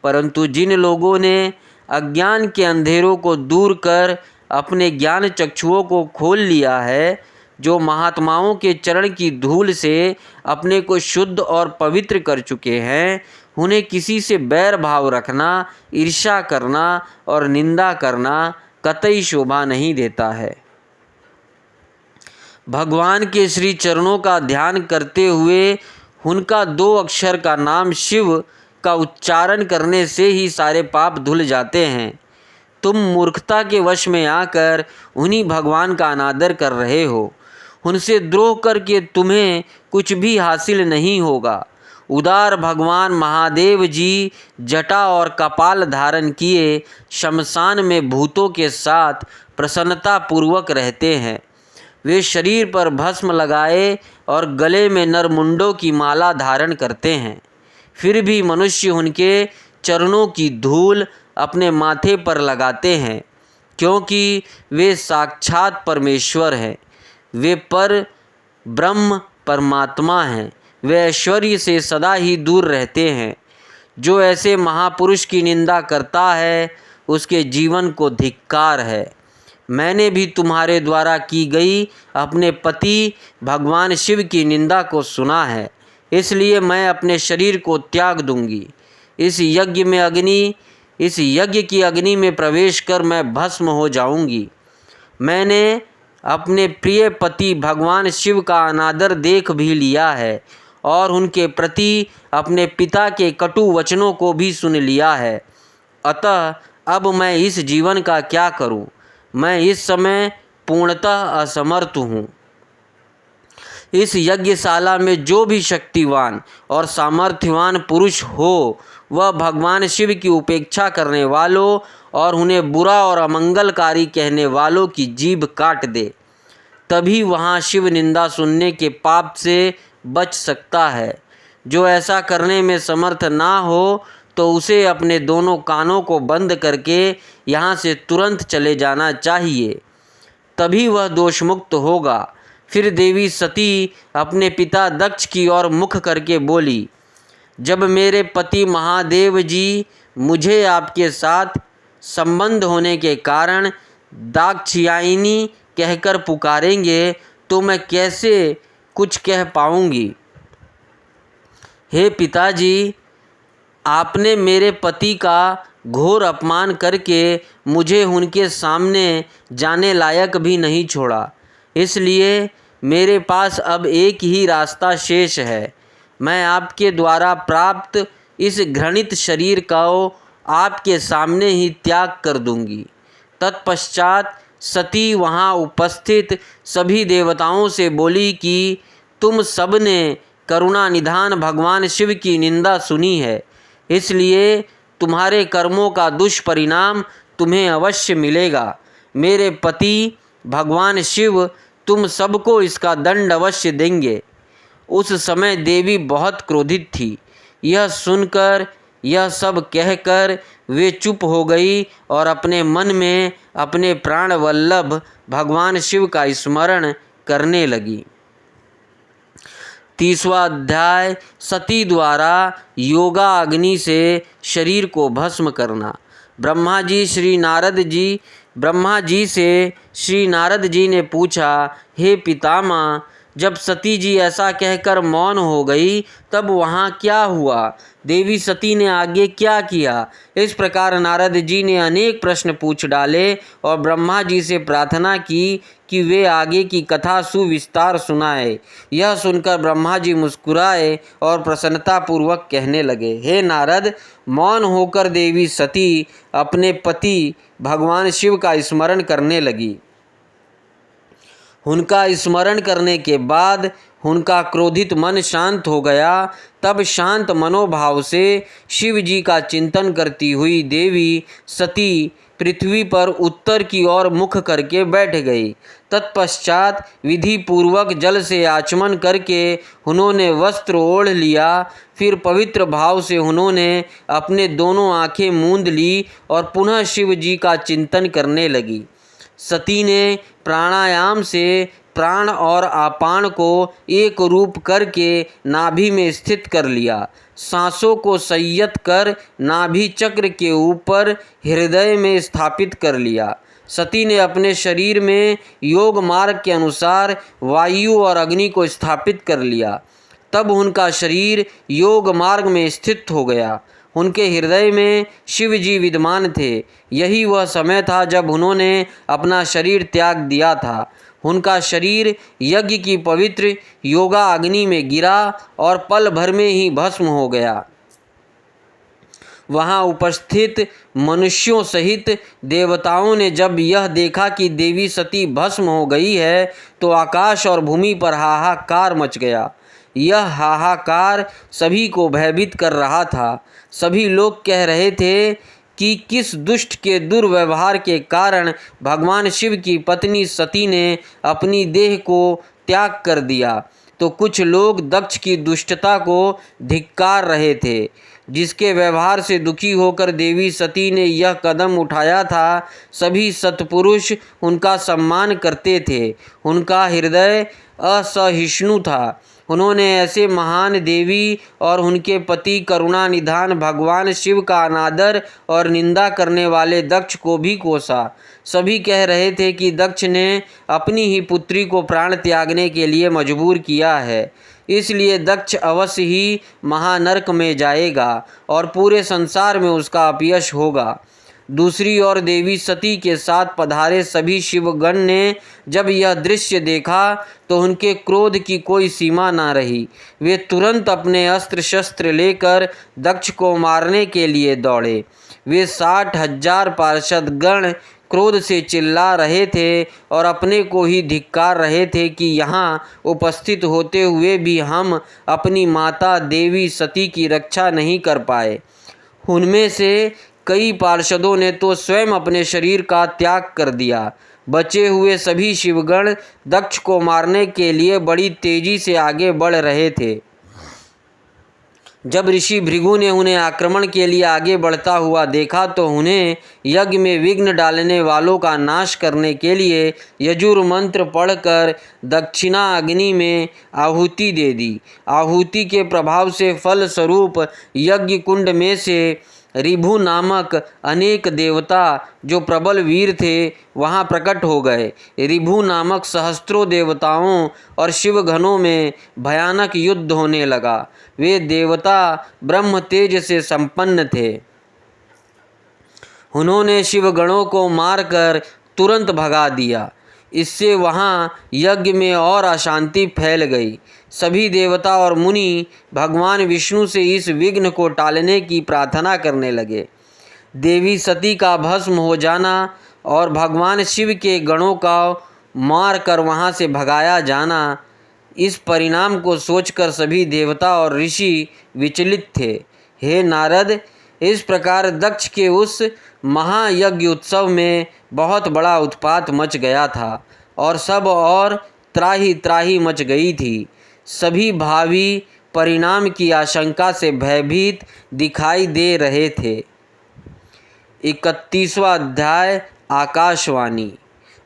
परंतु जिन लोगों ने अज्ञान के अंधेरों को दूर कर अपने ज्ञान चक्षुओं को खोल लिया है, जो महात्माओं के चरण की धूल से अपने को शुद्ध और पवित्र कर चुके हैं, उन्हें किसी से बैर भाव रखना, ईर्ष्या करना और निंदा करना कतई शोभा नहीं देता है। भगवान के श्री चरणों का ध्यान करते हुए उनका 2 अक्षर का नाम शिव का उच्चारण करने से ही सारे पाप धुल जाते हैं। तुम मूर्खता के वश में आकर उन्हीं भगवान का अनादर कर रहे हो। उनसे द्रोह करके तुम्हें कुछ भी हासिल नहीं होगा। उदार भगवान महादेव जी जटा और कपाल धारण किए शमशान में भूतों के साथ प्रसन्नता पूर्वक रहते हैं। वे शरीर पर भस्म लगाए और गले में नरमुंडों की माला धारण करते हैं। फिर भी मनुष्य उनके चरणों की धूल अपने माथे पर लगाते हैं, क्योंकि वे साक्षात परमेश्वर हैं। वे पर ब्रह्म परमात्मा हैं। वे ऐश्वर्य से सदा ही दूर रहते हैं। जो ऐसे महापुरुष की निंदा करता है उसके जीवन को धिक्कार है। मैंने भी तुम्हारे द्वारा की गई अपने पति भगवान शिव की निंदा को सुना है, इसलिए मैं अपने शरीर को त्याग दूंगी। इस यज्ञ की अग्नि में प्रवेश कर मैं भस्म हो जाऊंगी। मैंने अपने प्रिय पति भगवान शिव का अनादर देख भी लिया है और उनके प्रति अपने पिता के कटु वचनों को भी सुन लिया है। अतः अब मैं इस जीवन का क्या करूं? मैं इस समय पूर्णतः असमर्थ हूँ। इस यज्ञशाला में जो भी शक्तिवान और सामर्थ्यवान पुरुष हो, वह भगवान शिव की उपेक्षा करने वालों और उन्हें बुरा और अमंगलकारी कहने वालों की जीभ काट दे, तभी वहाँ शिव निंदा सुनने के पाप से बच सकता है। जो ऐसा करने में समर्थ ना हो तो उसे अपने दोनों कानों को बंद करके यहाँ से तुरंत चले जाना चाहिए, तभी वह दोषमुक्त होगा। फिर देवी सती अपने पिता दक्ष की ओर मुख करके बोली, जब मेरे पति महादेव जी मुझे आपके साथ संबंध होने के कारण दाक्षायणी कहकर पुकारेंगे तो मैं कैसे कुछ कह पाऊंगी। हे पिताजी, आपने मेरे पति का घोर अपमान करके मुझे उनके सामने जाने लायक भी नहीं छोड़ा, इसलिए मेरे पास अब एक ही रास्ता शेष है। मैं आपके द्वारा प्राप्त इस घृणित शरीर को आपके सामने ही त्याग कर दूंगी। तत्पश्चात सती वहाँ उपस्थित सभी देवताओं से बोली कि तुम सबने करुणा निधान भगवान शिव की निंदा सुनी है, इसलिए तुम्हारे कर्मों का दुष्परिणाम तुम्हें अवश्य मिलेगा। मेरे पति भगवान शिव तुम सबको इसका दंड अवश्य देंगे। उस समय देवी बहुत क्रोधित थी। यह सुनकर, यह सब कहकर वे चुप हो गई और अपने मन में अपने प्राण वल्लभ भगवान शिव का स्मरण करने लगी। 30वां अध्याय सती द्वारा योगा अग्नि से शरीर को भस्म करना। ब्रह्मा जी से श्री नारद जी ने पूछा, हे पितामह, जब सती जी ऐसा कहकर मौन हो गई तब वहाँ क्या हुआ? देवी सती ने आगे क्या किया? इस प्रकार नारद जी ने अनेक प्रश्न पूछ डाले और ब्रह्मा जी से प्रार्थना की कि वे आगे की कथा सुविस्तार सुनाए। यह सुनकर ब्रह्मा जी मुस्कुराए और प्रसन्नतापूर्वक कहने लगे, हे नारद, मौन होकर देवी सती अपने पति भगवान शिव का स्मरण करने लगी। उनका स्मरण करने के बाद उनका क्रोधित मन शांत हो गया। तब शांत मनोभाव से शिव जी का चिंतन करती हुई देवी सती पृथ्वी पर उत्तर की ओर मुख करके बैठ गई। तत्पश्चात विधि पूर्वक जल से आचमन करके उन्होंने वस्त्र ओढ़ लिया। फिर पवित्र भाव से उन्होंने अपने दोनों आंखें मूंद ली और पुनः शिव जी का चिंतन करने लगी। सती ने प्राणायाम से प्राण और अपान को एक रूप करके नाभि में स्थित कर लिया। सांसों को संयत कर नाभि चक्र के ऊपर हृदय में स्थापित कर लिया। सती ने अपने शरीर में योग मार्ग के अनुसार वायु और अग्नि को स्थापित कर लिया। तब उनका शरीर योग मार्ग में स्थित हो गया। उनके हृदय में शिव जी विद्यमान थे। यही वह समय था जब उन्होंने अपना शरीर त्याग दिया था। उनका शरीर यज्ञ की पवित्र योगा अग्नि में गिरा और पल भर में ही भस्म हो गया। वहाँ उपस्थित मनुष्यों सहित देवताओं ने जब यह देखा कि देवी सती भस्म हो गई है तो आकाश और भूमि पर हाहाकार मच गया। यह हाहाकार सभी को भयभीत कर रहा था। सभी लोग कह रहे थे कि किस दुष्ट के दुर्व्यवहार के कारण भगवान शिव की पत्नी सती ने अपनी देह को त्याग कर दिया। तो कुछ लोग दक्ष की दुष्टता को धिक्कार रहे थे, जिसके व्यवहार से दुखी होकर देवी सती ने यह कदम उठाया था। सभी सत्पुरुष उनका सम्मान करते थे। उनका हृदय असहिष्णु था। उन्होंने ऐसे महान देवी और उनके पति करुणा निधान भगवान शिव का अनादर और निंदा करने वाले दक्ष को भी कोसा। सभी कह रहे थे कि दक्ष ने अपनी ही पुत्री को प्राण त्यागने के लिए मजबूर किया है, इसलिए दक्ष अवश्य ही महानरक में जाएगा और पूरे संसार में उसका अपयश होगा। दूसरी ओर देवी सती के साथ पधारे सभी शिवगण ने जब यह दृश्य देखा तो उनके क्रोध की कोई सीमा न रही। वे तुरंत अपने अस्त्र शस्त्र लेकर दक्ष को मारने के लिए दौड़े। वे 60,000 पार्षद गण क्रोध से चिल्ला रहे थे और अपने को ही धिक्कार रहे थे कि यहाँ उपस्थित होते हुए भी हम अपनी माता देवी सती की रक्षा नहीं कर पाए। उनमें से कई पार्षदों ने तो स्वयं अपने शरीर का त्याग कर दिया। बचे हुए सभी शिवगण दक्ष को मारने के लिए बड़ी तेजी से आगे बढ़ रहे थे। जब ऋषि भृगु ने उन्हें आक्रमण के लिए आगे बढ़ता हुआ देखा तो उन्हें यज्ञ में विघ्न डालने वालों का नाश करने के लिए यजुर मंत्र पढ़कर दक्षिणा अग्नि में आहुति दे दी। आहुति के प्रभाव से फल स्वरूप यज्ञ कुंड में से ऋभु नामक अनेक देवता जो प्रबल वीर थे वहाँ प्रकट हो गए। ऋभु नामक सहस्त्रों देवताओं और शिवगणों में भयानक युद्ध होने लगा। वे देवता ब्रह्म तेज से संपन्न थे। उन्होंने शिवगणों को मारकर तुरंत भगा दिया। इससे वहाँ यज्ञ में और अशांति फैल गई। सभी देवता और मुनि भगवान विष्णु से इस विघ्न को टालने की प्रार्थना करने लगे। देवी सती का भस्म हो जाना और भगवान शिव के गणों का मार कर वहाँ से भगाया जाना, इस परिणाम को सोचकर सभी देवता और ऋषि विचलित थे। हे नारद, इस प्रकार दक्ष के उस महायज्ञ उत्सव में बहुत बड़ा उत्पात मच गया था और सब और त्राही त्राही मच गई थी। सभी भावी परिणाम की आशंका से भयभीत दिखाई दे रहे थे। 31वां अध्याय आकाशवाणी।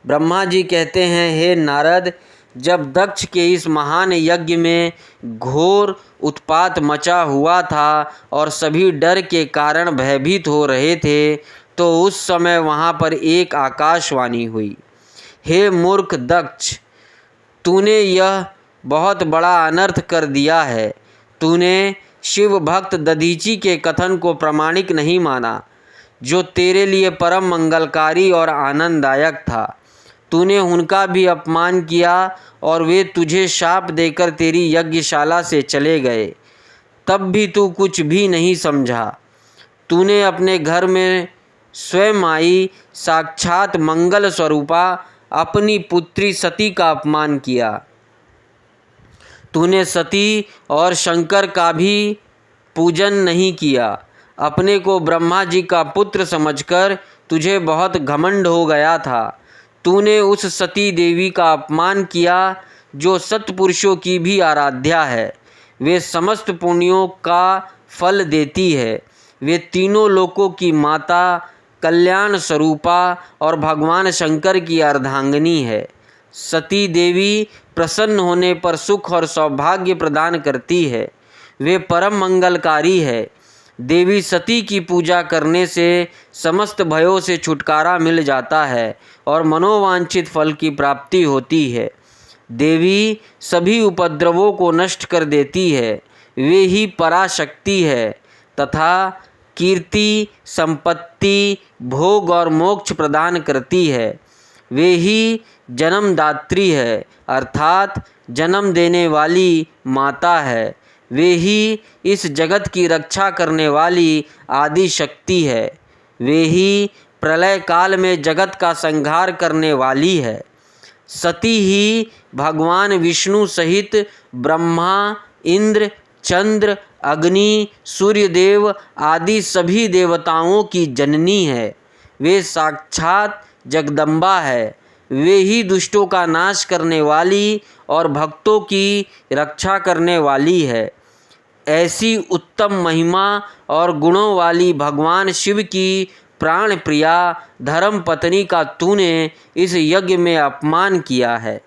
ब्रह्मा जी कहते हैं, हे नारद, जब दक्ष के इस महान यज्ञ में घोर उत्पात मचा हुआ था और सभी डर के कारण भयभीत हो रहे थे, तो उस समय वहाँ पर एक आकाशवाणी हुई। हे मूर्ख दक्ष, तूने यह बहुत बड़ा अनर्थ कर दिया है। तूने शिव भक्त दधीची के कथन को प्रामाणिक नहीं माना, जो तेरे लिए परम मंगलकारी और आनंददायक था। तूने उनका भी अपमान किया और वे तुझे शाप देकर तेरी यज्ञशाला से चले गए। तब भी तू कुछ भी नहीं समझा। तूने अपने घर में स्वयं आई साक्षात मंगल स्वरूपा अपनी पुत्री सती का अपमान किया। तूने सती और शंकर का भी पूजन नहीं किया। अपने को ब्रह्मा जी का पुत्र समझकर तुझे बहुत घमंड हो गया था। तूने उस सती देवी का अपमान किया जो सत्पुरुषों की भी आराध्या है। वे समस्त पुण्यों का फल देती है। वे तीनों लोकों की माता, कल्याण स्वरूपा और भगवान शंकर की अर्धांगिनी है। सती देवी प्रसन्न होने पर सुख और सौभाग्य प्रदान करती है। वे परम मंगलकारी है। देवी सती की पूजा करने से समस्त भयों से छुटकारा मिल जाता है और मनोवांछित फल की प्राप्ति होती है। देवी सभी उपद्रवों को नष्ट कर देती है। वे ही पराशक्ति है तथा कीर्ति, संपत्ति, भोग और मोक्ष प्रदान करती है। वे ही जन्मदात्री है, अर्थात जन्म देने वाली माता है। वे ही इस जगत की रक्षा करने वाली आदि शक्ति है। वे ही प्रलय काल में जगत का संहार करने वाली है। सती ही भगवान विष्णु सहित ब्रह्मा, इंद्र, चंद्र, अग्नि, सूर्यदेव आदि सभी देवताओं की जननी है। वे साक्षात जगदम्बा है। वे ही दुष्टों का नाश करने वाली और भक्तों की रक्षा करने वाली है। ऐसी उत्तम महिमा और गुणों वाली भगवान शिव की प्राण प्रिया धर्म पत्नी का तूने इस यज्ञ में अपमान किया है।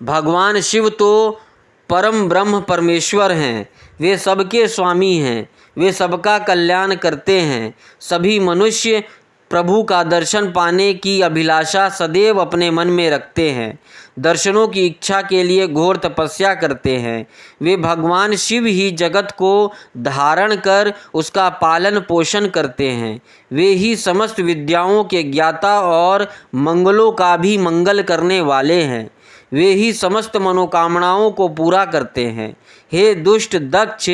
भगवान शिव तो परम ब्रह्म परमेश्वर हैं। वे सबके स्वामी हैं। वे सबका कल्याण करते हैं। सभी मनुष्य प्रभु का दर्शन पाने की अभिलाषा सदैव अपने मन में रखते हैं। दर्शनों की इच्छा के लिए घोर तपस्या करते हैं। वे भगवान शिव ही जगत को धारण कर उसका पालन पोषण करते हैं। वे ही समस्त विद्याओं के ज्ञाता और मंगलों का भी मंगल करने वाले हैं। वे ही समस्त मनोकामनाओं को पूरा करते हैं। हे दुष्ट दक्ष,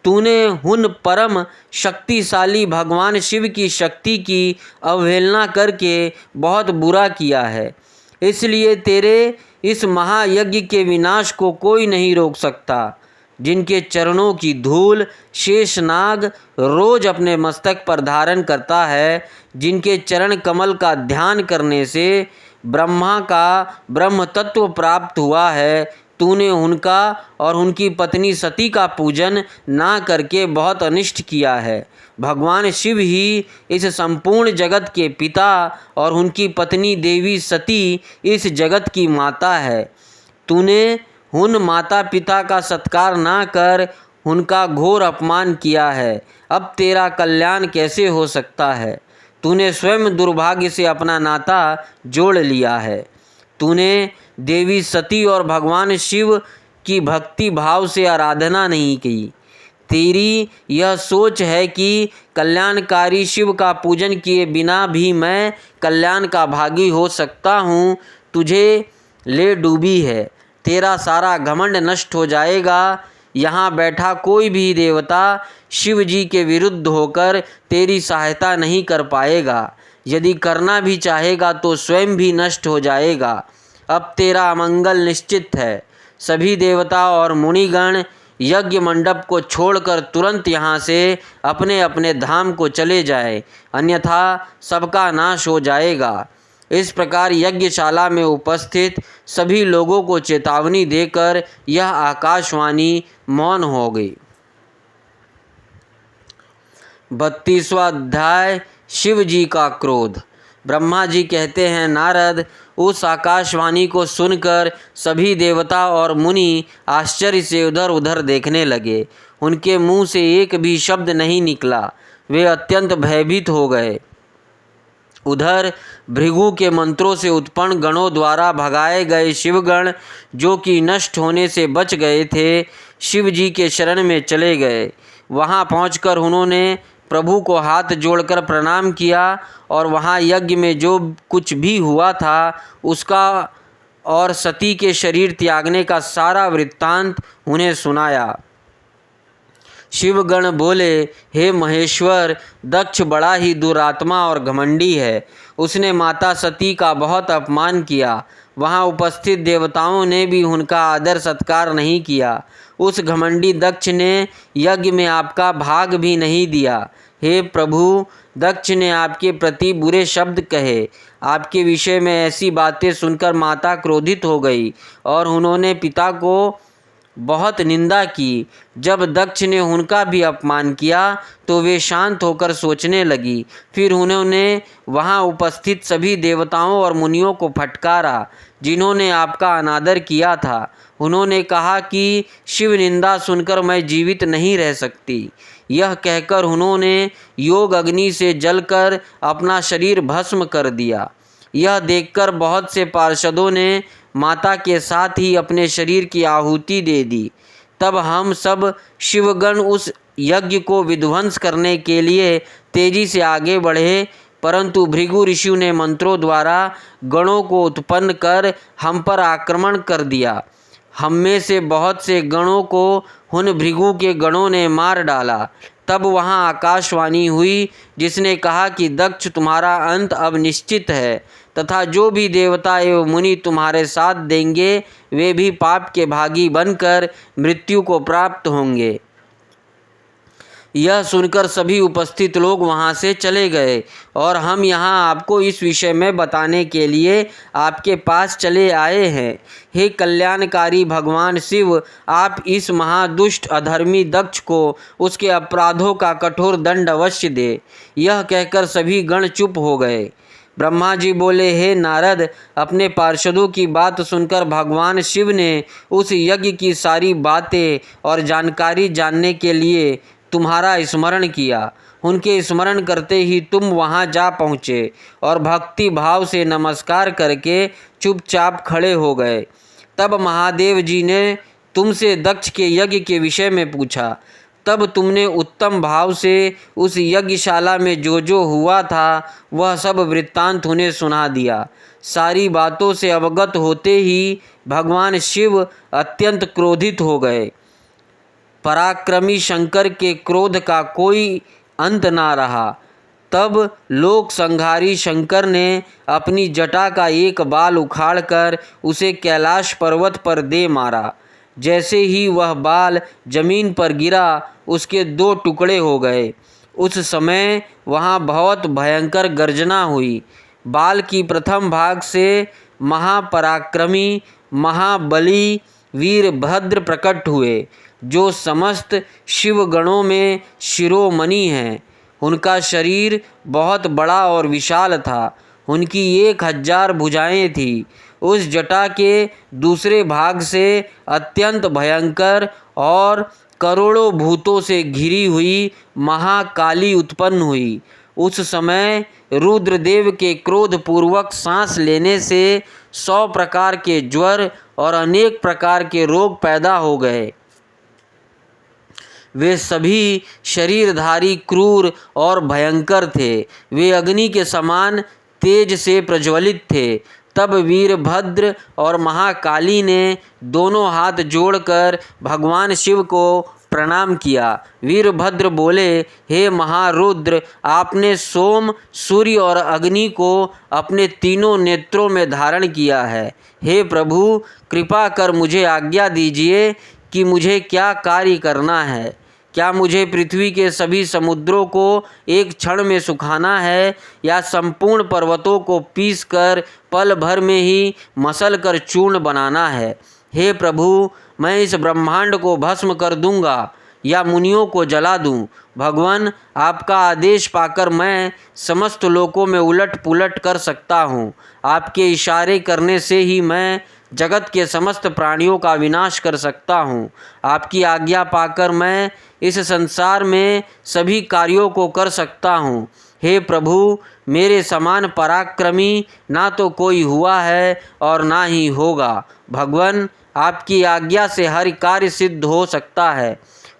तूने उन परम शक्तिशाली भगवान शिव की शक्ति की अवहेलना करके बहुत बुरा किया है। इसलिए तेरे इस महायज्ञ के विनाश को कोई नहीं रोक सकता। जिनके चरणों की धूल शेषनाग रोज अपने मस्तक पर धारण करता है, जिनके चरण कमल का ध्यान करने से ब्रह्मा का ब्रह्म तत्व प्राप्त हुआ है, तूने उनका और उनकी पत्नी सती का पूजन ना करके बहुत अनिष्ट किया है। भगवान शिव ही इस संपूर्ण जगत के पिता और उनकी पत्नी देवी सती इस जगत की माता है। तूने उन माता पिता का सत्कार ना कर उनका घोर अपमान किया है। अब तेरा कल्याण कैसे हो सकता है? तूने स्वयं दुर्भाग्य से अपना नाता जोड़ लिया है। तूने देवी सती और भगवान शिव की भक्ति भाव से आराधना नहीं की। तेरी यह सोच है कि कल्याणकारी शिव का पूजन किए बिना भी मैं कल्याण का भागी हो सकता हूँ, तुझे ले डूबी है। तेरा सारा घमंड नष्ट हो जाएगा। यहाँ बैठा कोई भी देवता शिव जी के विरुद्ध होकर तेरी सहायता नहीं कर पाएगा। यदि करना भी चाहेगा तो स्वयं भी नष्ट हो जाएगा। अब तेरा अमंगल निश्चित है। सभी देवता और मुनिगण यज्ञ मंडप को छोड़कर तुरंत यहाँ से अपने अपने धाम को चले जाए, अन्यथा सबका नाश हो जाएगा। इस प्रकार यज्ञशाला में उपस्थित सभी लोगों को चेतावनी देकर यह आकाशवाणी मौन हो गई। 32वां अध्याय शिव जी का क्रोध। ब्रह्मा जी कहते हैं, नारद, उस आकाशवाणी को सुनकर सभी देवता और मुनि आश्चर्य से उधर उधर देखने लगे। उनके मुंह से एक भी शब्द नहीं निकला। वे अत्यंत भयभीत हो गए। उधर भृगु के मंत्रों से उत्पन्न गणों द्वारा भगाए गए शिवगण, जो कि नष्ट होने से बच गए थे, शिव जी के शरण में चले गए। वहां पहुंचकर उन्होंने प्रभु को हाथ जोड़कर प्रणाम किया और वहां यज्ञ में जो कुछ भी हुआ था उसका और सती के शरीर त्यागने का सारा वृत्तांत उन्हें सुनाया। शिवगण बोले, हे महेश्वर, दक्ष बड़ा ही दुरात्मा और घमंडी है। उसने माता सती का बहुत अपमान किया। वहाँ उपस्थित देवताओं ने भी उनका आदर सत्कार नहीं किया। उस घमंडी दक्ष ने यज्ञ में आपका भाग भी नहीं दिया। हे प्रभु, दक्ष ने आपके प्रति बुरे शब्द कहे। आपके विषय में ऐसी बातें सुनकर माता क्रोधित हो गई और उन्होंने पिता को बहुत निंदा की। जब दक्ष ने उनका भी अपमान किया तो वे शांत होकर सोचने लगी। फिर उन्होंने वहां उपस्थित सभी देवताओं और मुनियों को फटकारा जिन्होंने आपका अनादर किया था। उन्होंने कहा कि शिव निंदा सुनकर मैं जीवित नहीं रह सकती। यह कहकर उन्होंने योग अग्नि से जलकर अपना शरीर भस्म कर दिया। यह देखकर बहुत से पार्षदों ने माता के साथ ही अपने शरीर की आहुति दे दी। तब हम सब शिवगण उस यज्ञ को विध्वंस करने के लिए तेजी से आगे बढ़े, परंतु भृगु ऋषि ने मंत्रों द्वारा गणों को उत्पन्न कर हम पर आक्रमण कर दिया। हम में से बहुत से गणों को उन भृगु के गणों ने मार डाला। तब वहाँ आकाशवाणी हुई जिसने कहा कि दक्ष, तुम्हारा अंत अब निश्चित है। तथा जो भी देवता एवं मुनि तुम्हारे साथ देंगे वे भी पाप के भागी बनकर मृत्यु को प्राप्त होंगे। यह सुनकर सभी उपस्थित लोग वहाँ से चले गए और हम यहाँ आपको इस विषय में बताने के लिए आपके पास चले आए हैं। हे कल्याणकारी भगवान शिव, आप इस महादुष्ट अधर्मी दक्ष को उसके अपराधों का कठोर दंड अवश्य दे। यह कहकर सभी गण चुप हो गए। ब्रह्मा जी बोले, हे नारद, अपने पार्षदों की बात सुनकर भगवान शिव ने उस यज्ञ की सारी बातें और जानकारी जानने के लिए तुम्हारा स्मरण किया। उनके स्मरण करते ही तुम वहां जा पहुँचे और भक्ति भाव से नमस्कार करके चुपचाप खड़े हो गए। तब महादेव जी ने तुमसे दक्ष के यज्ञ के विषय में पूछा। तब तुमने उत्तम भाव से उस यज्ञशाला में जो जो हुआ था वह सब वृत्तांत उन्हें सुना दिया। सारी बातों से अवगत होते ही भगवान शिव अत्यंत क्रोधित हो गए। पराक्रमी शंकर के क्रोध का कोई अंत ना रहा। तब लोक संहारी शंकर ने अपनी जटा का एक बाल उखाड़कर उसे कैलाश पर्वत पर दे मारा। जैसे ही वह बाल जमीन पर गिरा, उसके 2 टुकड़े हो गए। उस समय वहाँ बहुत भयंकर गर्जना हुई। बाल की प्रथम भाग से महापराक्रमी महाबली वीरभद्र प्रकट हुए, जो समस्त शिवगणों में शिरोमणि हैं। उनका शरीर बहुत बड़ा और विशाल था। उनकी 1000 भुजाएं थीं। उस जटा के दूसरे भाग से अत्यंत भयंकर और करोड़ों भूतों से घिरी हुई महाकाली उत्पन्न हुई। उस समय रुद्रदेव के क्रोधपूर्वक सांस लेने से 100 प्रकार के ज्वर और अनेक प्रकार के रोग पैदा हो गए। वे सभी शरीरधारी क्रूर और भयंकर थे। वे अग्नि के समान तेज से प्रज्वलित थे। तब वीरभद्र और महाकाली ने दोनों हाथ जोड़कर भगवान शिव को प्रणाम किया। वीरभद्र बोले, हे महारुद्र, आपने सोम, सूर्य और अग्नि को अपने तीनों नेत्रों में धारण किया है। हे प्रभु, कृपा कर मुझे आज्ञा दीजिए कि मुझे क्या कार्य करना है। क्या मुझे पृथ्वी के सभी समुद्रों को एक क्षण में सुखाना है या संपूर्ण पर्वतों को पीसकर पल भर में ही मसल कर चूर्ण बनाना है। हे प्रभु, मैं इस ब्रह्मांड को भस्म कर दूंगा या मुनियों को जला दूं। भगवान, आपका आदेश पाकर मैं समस्त लोकों में उलट पुलट कर सकता हूं। आपके इशारे करने से ही मैं जगत के समस्त प्राणियों का विनाश कर सकता हूँ। आपकी आज्ञा पाकर मैं इस संसार में सभी कार्यों को कर सकता हूँ। हे प्रभु, मेरे समान पराक्रमी ना तो कोई हुआ है और ना ही होगा। भगवान, आपकी आज्ञा से हर कार्य सिद्ध हो सकता है।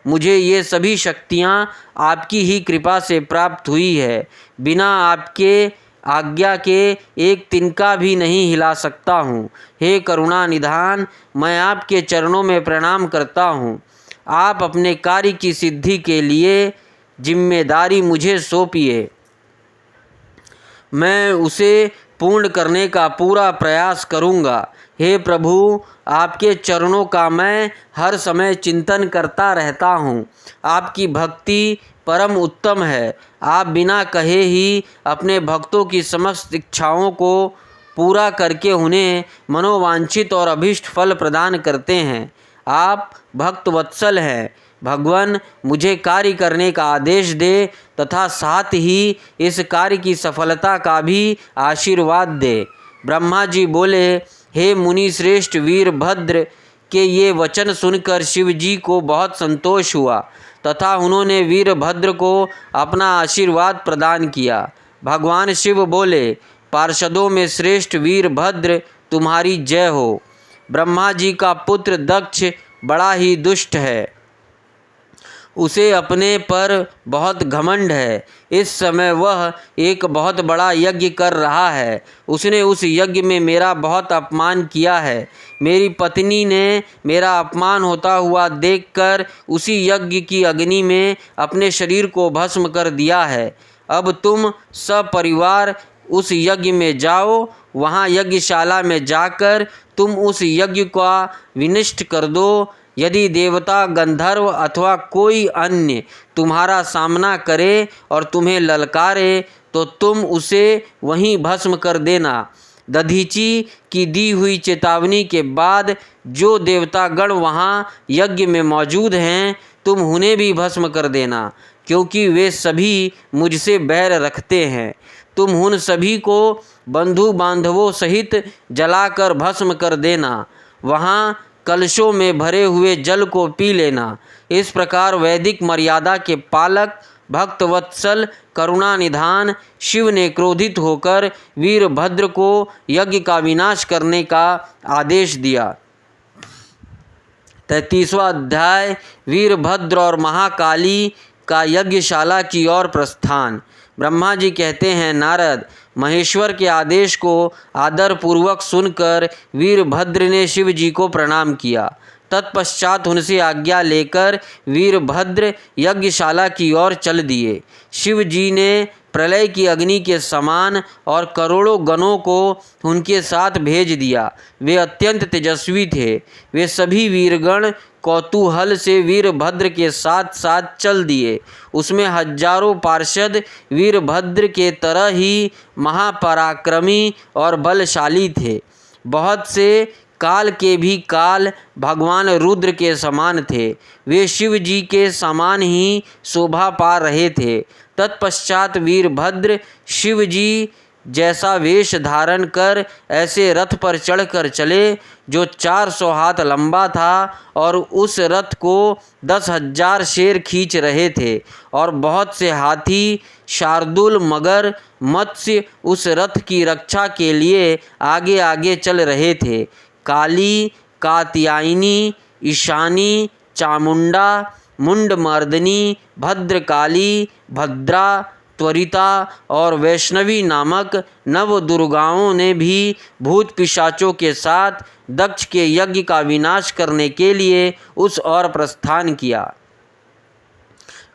मुझे ये सभी शक्तियाँ आपकी ही कृपा से प्राप्त हुई है। बिना आपके आज्ञा के एक तिनका भी नहीं हिला सकता हूँ। हे करुणा निधान, मैं आपके चरणों में प्रणाम करता हूँ। आप अपने कार्य की सिद्धि के लिए जिम्मेदारी मुझे सौंपिए। मैं उसे पूर्ण करने का पूरा प्रयास करूँगा। हे प्रभु, आपके चरणों का मैं हर समय चिंतन करता रहता हूँ। आपकी भक्ति परम उत्तम है। आप बिना कहे ही अपने भक्तों की समस्त इच्छाओं को पूरा करके उन्हें मनोवांछित और अभीष्ट फल प्रदान करते हैं। आप भक्त वत्सल हैं। भगवान, मुझे कार्य करने का आदेश दे तथा साथ ही इस कार्य की सफलता का भी आशीर्वाद दे। ब्रह्मा जी बोले, हे मुनि श्रेष्ठ वीरभद्र के ये वचन सुनकर शिव जी को बहुत संतोष हुआ तथा उन्होंने वीरभद्र को अपना आशीर्वाद प्रदान किया। भगवान शिव बोले, पार्षदों में श्रेष्ठ वीरभद्र, तुम्हारी जय हो। ब्रह्मा जी का पुत्र दक्ष बड़ा ही दुष्ट है। उसे अपने पर बहुत घमंड है। इस समय वह एक बहुत बड़ा यज्ञ कर रहा है। उसने उस यज्ञ में मेरा बहुत अपमान किया है। मेरी पत्नी ने मेरा अपमान होता हुआ देखकर उसी यज्ञ की अग्नि में अपने शरीर को भस्म कर दिया है। अब तुम सपरिवार उस यज्ञ में जाओ, वहाँ यज्ञशाला में जाकर तुम उस यज्ञ का विनिष्ट कर दो। यदि देवता, गंधर्व अथवा कोई अन्य तुम्हारा सामना करे और तुम्हें ललकारे तो तुम उसे वहीं भस्म कर देना। दधीची की दी हुई चेतावनी के बाद जो देवतागण वहाँ यज्ञ में मौजूद हैं, तुम उन्हें भी भस्म कर देना, क्योंकि वे सभी मुझसे बैर रखते हैं। तुम उन सभी को बंधु बांधवों सहित जलाकर भस्म कर देना। वहाँ कलशों में भरे हुए जल को पी लेना। इस प्रकार वैदिक मर्यादा के पालक, भक्तवत्सल, करुणा निधान शिव ने क्रोधित होकर वीरभद्र को यज्ञ का विनाश करने का आदेश दिया। 33वां अध्याय वीरभद्र और महाकाली का यज्ञशाला की ओर प्रस्थान। ब्रह्मा जी कहते हैं, नारद, महेश्वर के आदेश को आदरपूर्वक सुनकर वीरभद्र ने शिव जी को प्रणाम किया। तत्पश्चात उनसे आज्ञा लेकर वीरभद्र यज्ञशाला की ओर चल दिए। शिव जी ने प्रलय की अग्नि के समान और करोड़ों गणों को उनके साथ भेज दिया। वे अत्यंत तेजस्वी थे। वे सभी वीरगण कौतूहल से वीरभद्र के साथ साथ चल दिए। उसमें हजारों पार्षद वीरभद्र के तरह ही महापराक्रमी और बलशाली थे। बहुत से काल के भी काल भगवान रुद्र के समान थे। वे शिव जी के समान ही शोभा पा रहे थे। तत्पश्चात वीरभद्र शिव जी जैसा वेश धारण कर ऐसे रथ पर चढ़कर चले जो 400 हाथ लंबा था, और उस रथ को 10,000 शेर खींच रहे थे, और बहुत से हाथी, शार्दुल, मगर, मत्स्य उस रथ की रक्षा के लिए आगे आगे चल रहे थे। काली, कात्यायनी, ईशानी, चामुंडा, मुंडमर्दनी, भद्रकाली, भद्रा, त्वरिता और वैष्णवी नामक नव दुर्गाओं ने भी भूत पिशाचों के साथ दक्ष के यज्ञ का विनाश करने के लिए उस ओर प्रस्थान किया।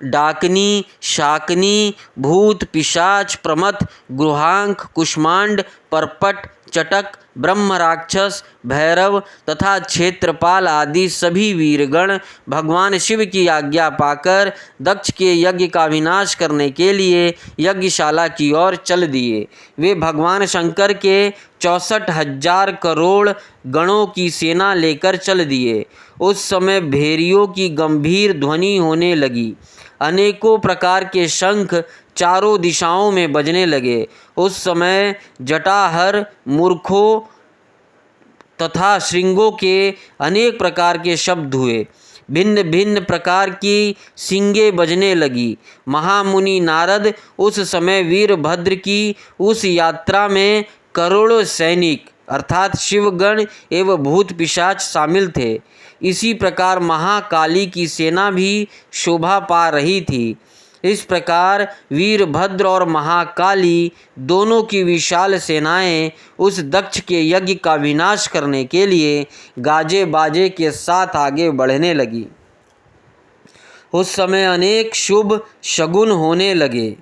डाकनी, शाकनी, भूत, पिशाच, प्रमथ, गृहांक, कुष्मांड, परपट, चटक, ब्रह्म राक्षस, भैरव तथा क्षेत्रपाल आदि सभी वीरगण भगवान शिव की आज्ञा पाकर दक्ष के यज्ञ का विनाश करने के लिए यज्ञशाला की ओर चल दिए। वे भगवान शंकर के 64,000 करोड़ गणों की सेना लेकर चल दिए। उस समय भेरियों की गंभीर ध्वनि होने लगी। अनेकों प्रकार के शंख चारों दिशाओं में बजने लगे। उस समय जटाहर, मूर्खों तथा श्रृंगों के अनेक प्रकार के शब्द हुए। भिन्न भिन्न प्रकार की सींगें बजने लगी। महामुनि नारद उस समय वीरभद्र की उस यात्रा में करोड़ों सैनिक अर्थात शिवगण एवं भूत पिशाच शामिल थे। इसी प्रकार महाकाली की सेना भी शोभा पा रही थी। इस प्रकार वीरभद्र और महाकाली दोनों की विशाल सेनाएं उस दक्ष के यज्ञ का विनाश करने के लिए गाजे बाजे के साथ आगे बढ़ने लगी। उस समय अनेक शुभ शगुन होने लगे।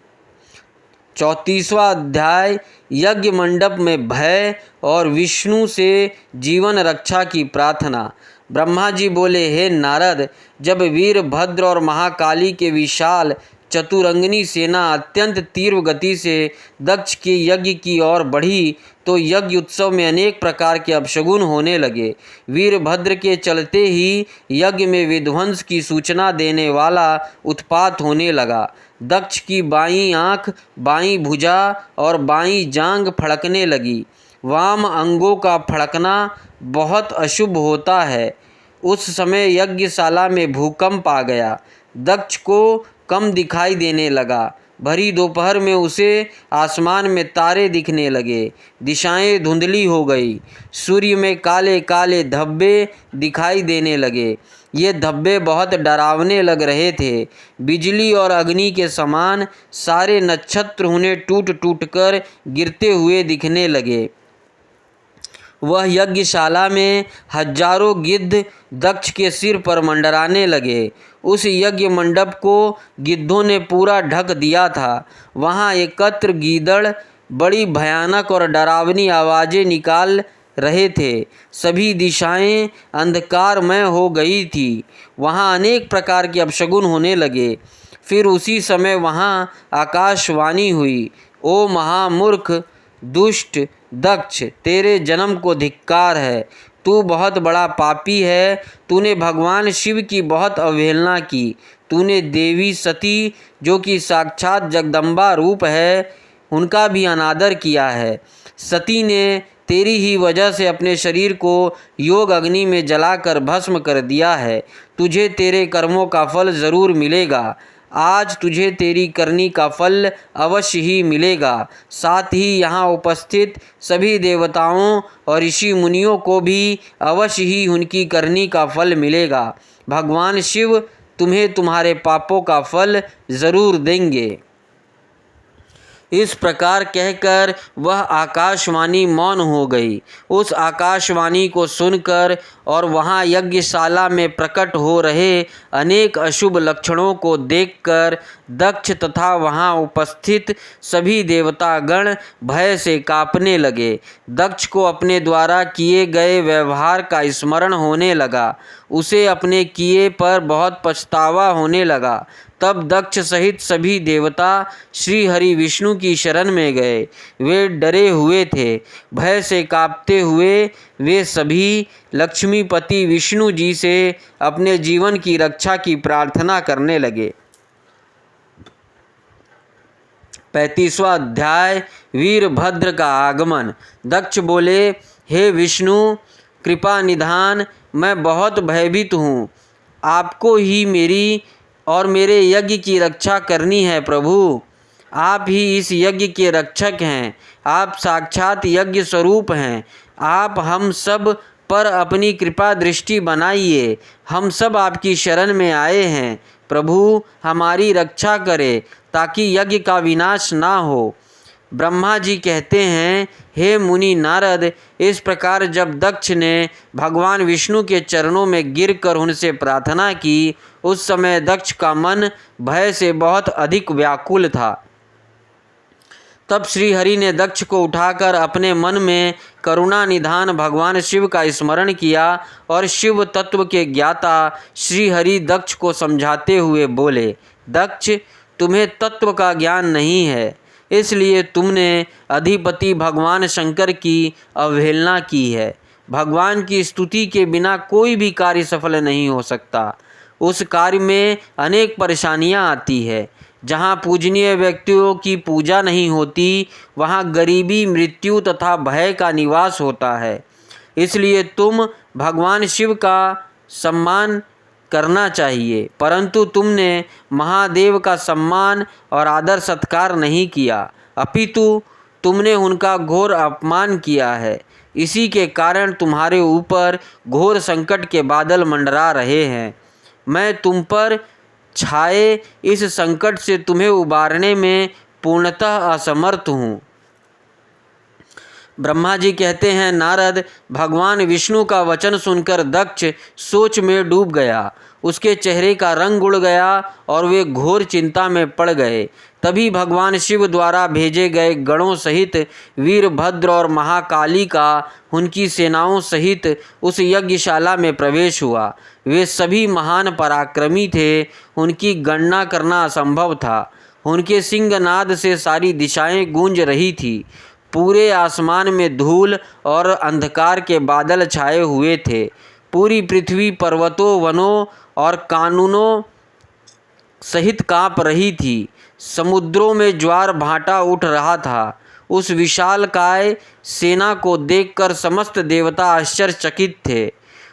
34वां अध्याय यज्ञ मंडप में भय और विष्णु से जीवन रक्षा की प्रार्थना। ब्रह्मा जी बोले, हे नारद, जब वीरभद्र और महाकाली के विशाल चतुरंगनी सेना अत्यंत तीव्र गति से दक्ष के यज्ञ की ओर बढ़ी तो यज्ञ उत्सव में अनेक प्रकार के अपशगुन होने लगे। वीरभद्र के चलते ही यज्ञ में विध्वंस की सूचना देने वाला उत्पात होने लगा। दक्ष की बाईं आँख, बाईं भुजा और बाईं जांघ फड़कने लगी। वाम अंगों का फड़कना बहुत अशुभ होता है। उस समय यज्ञशाला में भूकंप आ गया। दक्ष को कम दिखाई देने लगा। भरी दोपहर में उसे आसमान में तारे दिखने लगे। दिशाएं धुंधली हो गई। सूर्य में काले काले धब्बे दिखाई देने लगे। ये धब्बे बहुत डरावने लग रहे थे। बिजली और अग्नि के समान सारे नक्षत्र उन्हें टूट टूट कर गिरते हुए दिखने लगे। वह यज्ञशाला में हजारों गिद्ध दक्ष के सिर पर मंडराने लगे। उस यज्ञ मंडप को गिद्धों ने पूरा ढक दिया था। वहाँ एकत्र गीदड़ बड़ी भयानक और डरावनी आवाज़ें निकाल रहे थे। सभी दिशाएं अंधकारमय हो गई थी। वहाँ अनेक प्रकार के अपशगुन होने लगे। फिर उसी समय वहाँ आकाशवाणी हुई, ओ महामूर्ख दुष्ट दक्ष, तेरे जन्म को धिक्कार है। तू बहुत बड़ा पापी है। तूने भगवान शिव की बहुत अवहेलना की। तूने देवी सती, जो कि साक्षात जगदम्बा रूप है, उनका भी अनादर किया है। सती ने तेरी ही वजह से अपने शरीर को योग अग्नि में जलाकर भस्म कर दिया है। तुझे तेरे कर्मों का फल ज़रूर मिलेगा। आज तुझे तेरी करनी का फल अवश्य ही मिलेगा। साथ ही यहाँ उपस्थित सभी देवताओं और ऋषि मुनियों को भी अवश्य ही उनकी करनी का फल मिलेगा। भगवान शिव तुम्हें तुम्हारे पापों का फल ज़रूर देंगे। इस प्रकार कहकर वह आकाशवाणी मौन हो गई। उस आकाशवाणी को सुनकर और वहाँ यज्ञशाला में प्रकट हो रहे अनेक अशुभ लक्षणों को देखकर दक्ष तथा वहाँ उपस्थित सभी देवतागण भय से कांपने लगे। दक्ष को अपने द्वारा किए गए व्यवहार का स्मरण होने लगा। उसे अपने किए पर बहुत पछतावा होने लगा। तब दक्ष सहित सभी देवता श्री हरि विष्णु की शरण में गए। वे डरे हुए थे। भय से कांपते हुए वे सभी लक्ष्मीपति विष्णु जी से अपने जीवन की रक्षा की प्रार्थना करने लगे। 35वां अध्याय वीरभद्र का आगमन। दक्ष बोले, हे विष्णु, कृपा निधान, मैं बहुत भयभीत हूँ। आपको ही मेरी और मेरे यज्ञ की रक्षा करनी है प्रभु। आप ही इस यज्ञ के रक्षक हैं। आप साक्षात यज्ञ स्वरूप हैं। आप हम सब पर अपनी कृपा दृष्टि बनाइए। हम सब आपकी शरण में आए हैं। प्रभु, हमारी रक्षा करें ताकि यज्ञ का विनाश ना हो। ब्रह्मा जी कहते हैं, हे मुनि नारद, इस प्रकार जब दक्ष ने भगवान विष्णु के चरणों में गिरकर उनसे प्रार्थना की, उस समय दक्ष का मन भय से बहुत अधिक व्याकुल था। तब श्री हरि ने दक्ष को उठाकर अपने मन में करुणा निधान भगवान शिव का स्मरण किया और शिव तत्व के ज्ञाता श्री हरि दक्ष को समझाते हुए बोले, दक्ष, तुम्हें तत्व का ज्ञान नहीं है, इसलिए तुमने अधिपति भगवान शंकर की अवहेलना की है। भगवान की स्तुति के बिना कोई भी कार्य सफल नहीं हो सकता। उस कार्य में अनेक परेशानियां आती है। जहाँ पूजनीय व्यक्तियों की पूजा नहीं होती, वहाँ गरीबी, मृत्यु तथा भय का निवास होता है। इसलिए तुम भगवान शिव का सम्मान करना चाहिए, परंतु तुमने महादेव का सम्मान और आदर सत्कार नहीं किया, अपितु तुमने उनका घोर अपमान किया है। इसी के कारण तुम्हारे ऊपर घोर संकट के बादल मंडरा रहे हैं। मैं तुम पर छाए इस संकट से तुम्हें उबारने में पूर्णतः असमर्थ हूँ। ब्रह्मा जी कहते हैं, नारद, भगवान विष्णु का वचन सुनकर दक्ष सोच में डूब गया। उसके चेहरे का रंग उड़ गया और वे घोर चिंता में पड़ गए। तभी भगवान शिव द्वारा भेजे गए गणों सहित वीरभद्र और महाकाली का उनकी सेनाओं सहित उस यज्ञशाला में प्रवेश हुआ। वे सभी महान पराक्रमी थे। उनकी गणना करना असंभव था। उनके सिंहनाद से सारी दिशाएं गूंज रही थी। पूरे आसमान में धूल और अंधकार के बादल छाए हुए थे। पूरी पृथ्वी पर्वतों, वनों और कानूनों सहित कांप रही थी। समुद्रों में ज्वार भाटा उठ रहा था। उस विशालकाय सेना को देखकर समस्त देवता आश्चर्यचकित थे।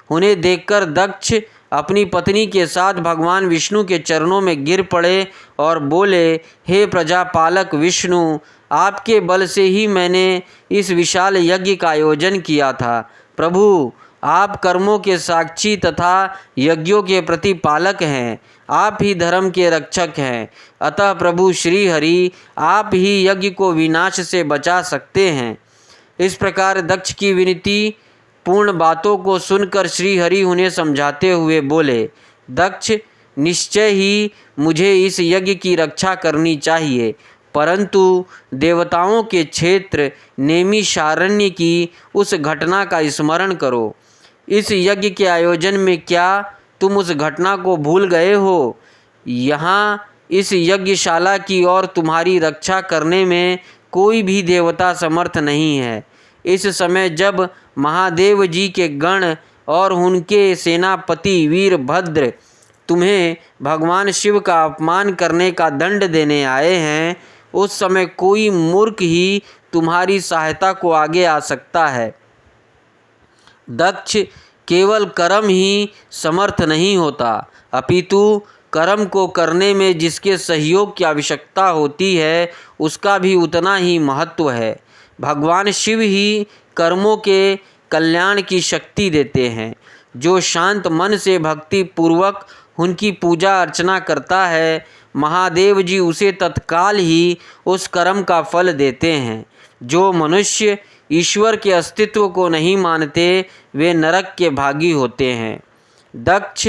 उन्हें देखकर दक्ष अपनी पत्नी के साथ भगवान विष्णु के चरणों में गिर पड़े और बोले, हे प्रजापालक विष्णु, आपके बल से ही मैंने इस विशाल यज्ञ का आयोजन किया था। प्रभु, आप कर्मों के साक्षी तथा यज्ञों के प्रतिपालक हैं। आप ही धर्म के रक्षक हैं। अतः प्रभु श्री हरि, आप ही यज्ञ को विनाश से बचा सकते हैं। इस प्रकार दक्ष की विनती पूर्ण बातों को सुनकर श्री हरि उन्हें समझाते हुए बोले, दक्ष, निश्चय ही मुझे इस यज्ञ की रक्षा करनी चाहिए। परंतु देवताओं के क्षेत्र नैमिषारण्य की उस घटना का स्मरण करो। इस यज्ञ के आयोजन में क्या तुम उस घटना को भूल गए हो? यहाँ इस यज्ञशाला की और तुम्हारी रक्षा करने में कोई भी देवता समर्थ नहीं है। इस समय जब महादेव जी के गण और उनके सेनापति वीरभद्र तुम्हें भगवान शिव का अपमान करने का दंड देने आए हैं, उस समय कोई मूर्ख ही तुम्हारी सहायता को आगे आ सकता है। दक्ष केवल कर्म ही समर्थ नहीं होता, अपितु कर्म को करने में जिसके सहयोग की आवश्यकता होती है उसका भी उतना ही महत्व है। भगवान शिव ही कर्मों के कल्याण की शक्ति देते हैं। जो शांत मन से भक्ति पूर्वक उनकी पूजा अर्चना करता है, महादेव जी उसे तत्काल ही उस कर्म का फल देते हैं। जो मनुष्य ईश्वर के अस्तित्व को नहीं मानते वे नरक के भागी होते हैं। दक्ष,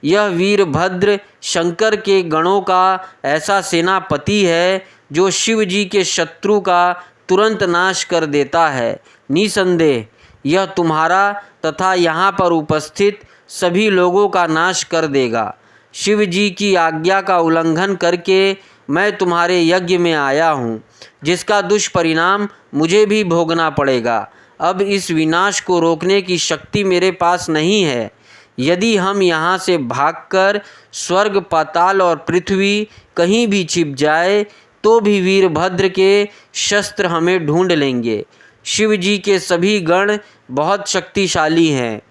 यह वीरभद्र शंकर के गणों का ऐसा सेनापति है जो शिव जी के शत्रु का तुरंत नाश कर देता है। निसंदेह यह तुम्हारा तथा यहाँ पर उपस्थित सभी लोगों का नाश कर देगा। शिव जी की आज्ञा का उल्लंघन करके मैं तुम्हारे यज्ञ में आया हूँ, जिसका दुष्परिणाम मुझे भी भोगना पड़ेगा। अब इस विनाश को रोकने की शक्ति मेरे पास नहीं है। यदि हम यहाँ से भागकर स्वर्ग, पाताल और पृथ्वी कहीं भी छिप जाए तो भी वीरभद्र के शस्त्र हमें ढूंढ लेंगे। शिव जी के सभी गण बहुत शक्तिशाली हैं।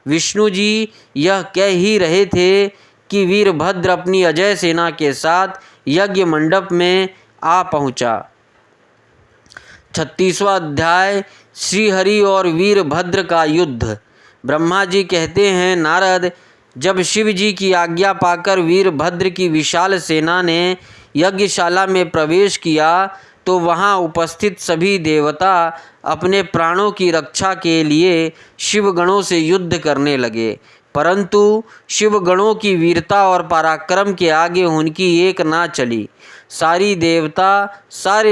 विष्णु जी यह कह ही रहे थे कि वीरभद्र अपनी अजय सेना के साथ यज्ञ मंडप में आ पहुँचा। 36वां अध्याय श्रीहरि और वीरभद्र का युद्ध। ब्रह्मा जी कहते हैं, नारद, जब शिव जी की आज्ञा पाकर वीरभद्र की विशाल सेना ने यज्ञशाला में प्रवेश किया तो वहाँ उपस्थित सभी देवता अपने प्राणों की रक्षा के लिए शिवगणों से युद्ध करने लगे, परंतु शिवगणों की वीरता और पराक्रम के आगे उनकी एक ना चली। सारे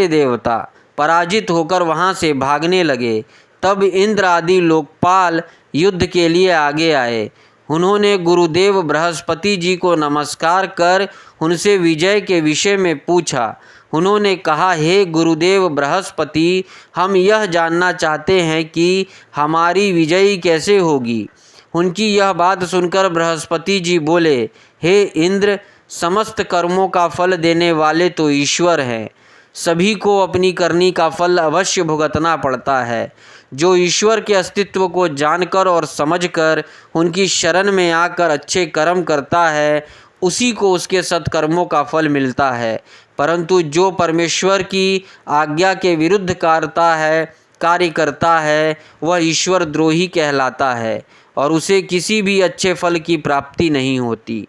देवता पराजित होकर वहाँ से भागने लगे। तब इंद्र आदि लोकपाल युद्ध के लिए आगे आए। उन्होंने गुरुदेव बृहस्पति जी को नमस्कार कर उनसे विजय के विषय में पूछा। उन्होंने कहा, हे गुरुदेव बृहस्पति, हम यह जानना चाहते हैं कि हमारी विजयी कैसे होगी। उनकी यह बात सुनकर बृहस्पति जी बोले, हे इंद्र, समस्त कर्मों का फल देने वाले तो ईश्वर हैं। सभी को अपनी करनी का फल अवश्य भुगतना पड़ता है। जो ईश्वर के अस्तित्व को जानकर और समझकर उनकी शरण में आकर अच्छे कर्म करता है, उसी को उसके सत्कर्मों का फल मिलता है। परंतु जो परमेश्वर की आज्ञा के विरुद्ध कार्य करता है वह ईश्वर द्रोही कहलाता है और उसे किसी भी अच्छे फल की प्राप्ति नहीं होती।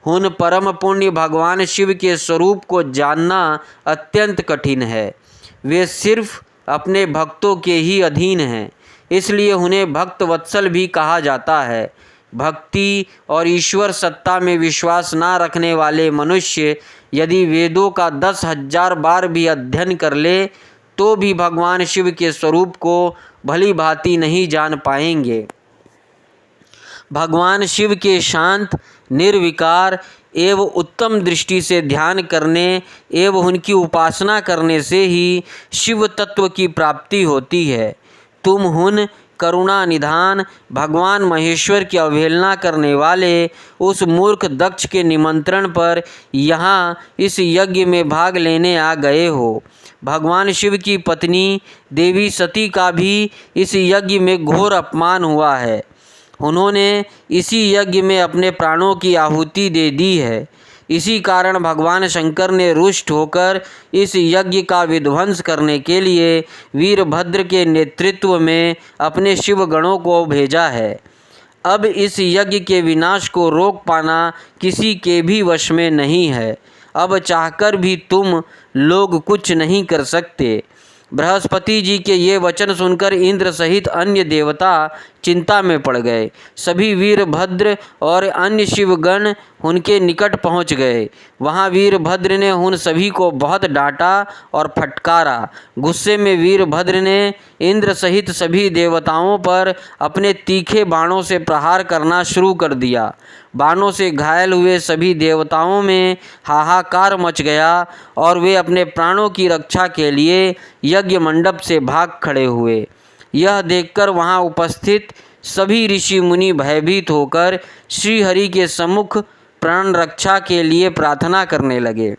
उन परम पुण्य भगवान शिव के स्वरूप को जानना अत्यंत कठिन है। वे सिर्फ अपने भक्तों के ही अधीन हैं, इसलिए उन्हें भक्त वत्सल भी कहा जाता है। भक्ति और ईश्वर सत्ता में विश्वास ना रखने वाले मनुष्य यदि वेदों का 10,000 बार भी अध्ययन कर ले तो भी भगवान शिव के स्वरूप को भली भांति नहीं जान पाएंगे। भगवान शिव के शांत, निर्विकार एवं उत्तम दृष्टि से ध्यान करने एवं उनकी उपासना करने से ही शिव तत्व की प्राप्ति होती है। तुम उन करुणा निधान भगवान महेश्वर की अवहेलना करने वाले उस मूर्ख दक्ष के निमंत्रण पर यहाँ इस यज्ञ में भाग लेने आ गए हो। भगवान शिव की पत्नी देवी सती का भी इस यज्ञ में घोर अपमान हुआ है। उन्होंने इसी यज्ञ में अपने प्राणों की आहुति दे दी है। इसी कारण भगवान शंकर ने रुष्ट होकर इस यज्ञ का विध्वंस करने के लिए वीरभद्र के नेतृत्व में अपने शिवगणों को भेजा है। अब इस यज्ञ के विनाश को रोक पाना किसी के भी वश में नहीं है। अब चाहकर भी तुम लोग कुछ नहीं कर सकते। बृहस्पति जी के ये वचन सुनकर इंद्र सहित अन्य देवता चिंता में पड़ गए। सभी वीरभद्र और अन्य शिवगण उनके निकट पहुंच गए। वहां वीरभद्र ने उन सभी को बहुत डांटा और फटकारा। गुस्से में वीरभद्र ने इंद्र सहित सभी देवताओं पर अपने तीखे बाणों से प्रहार करना शुरू कर दिया। बाणों से घायल हुए सभी देवताओं में हाहाकार मच गया और वे अपने प्राणों की रक्षा के लिए यज्ञ मंडप से भाग खड़े हुए। यह देखकर वहां उपस्थित सभी ऋषि मुनि भयभीत होकर श्रीहरि के सम्मुख प्राण रक्षा के लिए प्रार्थना करने लगे।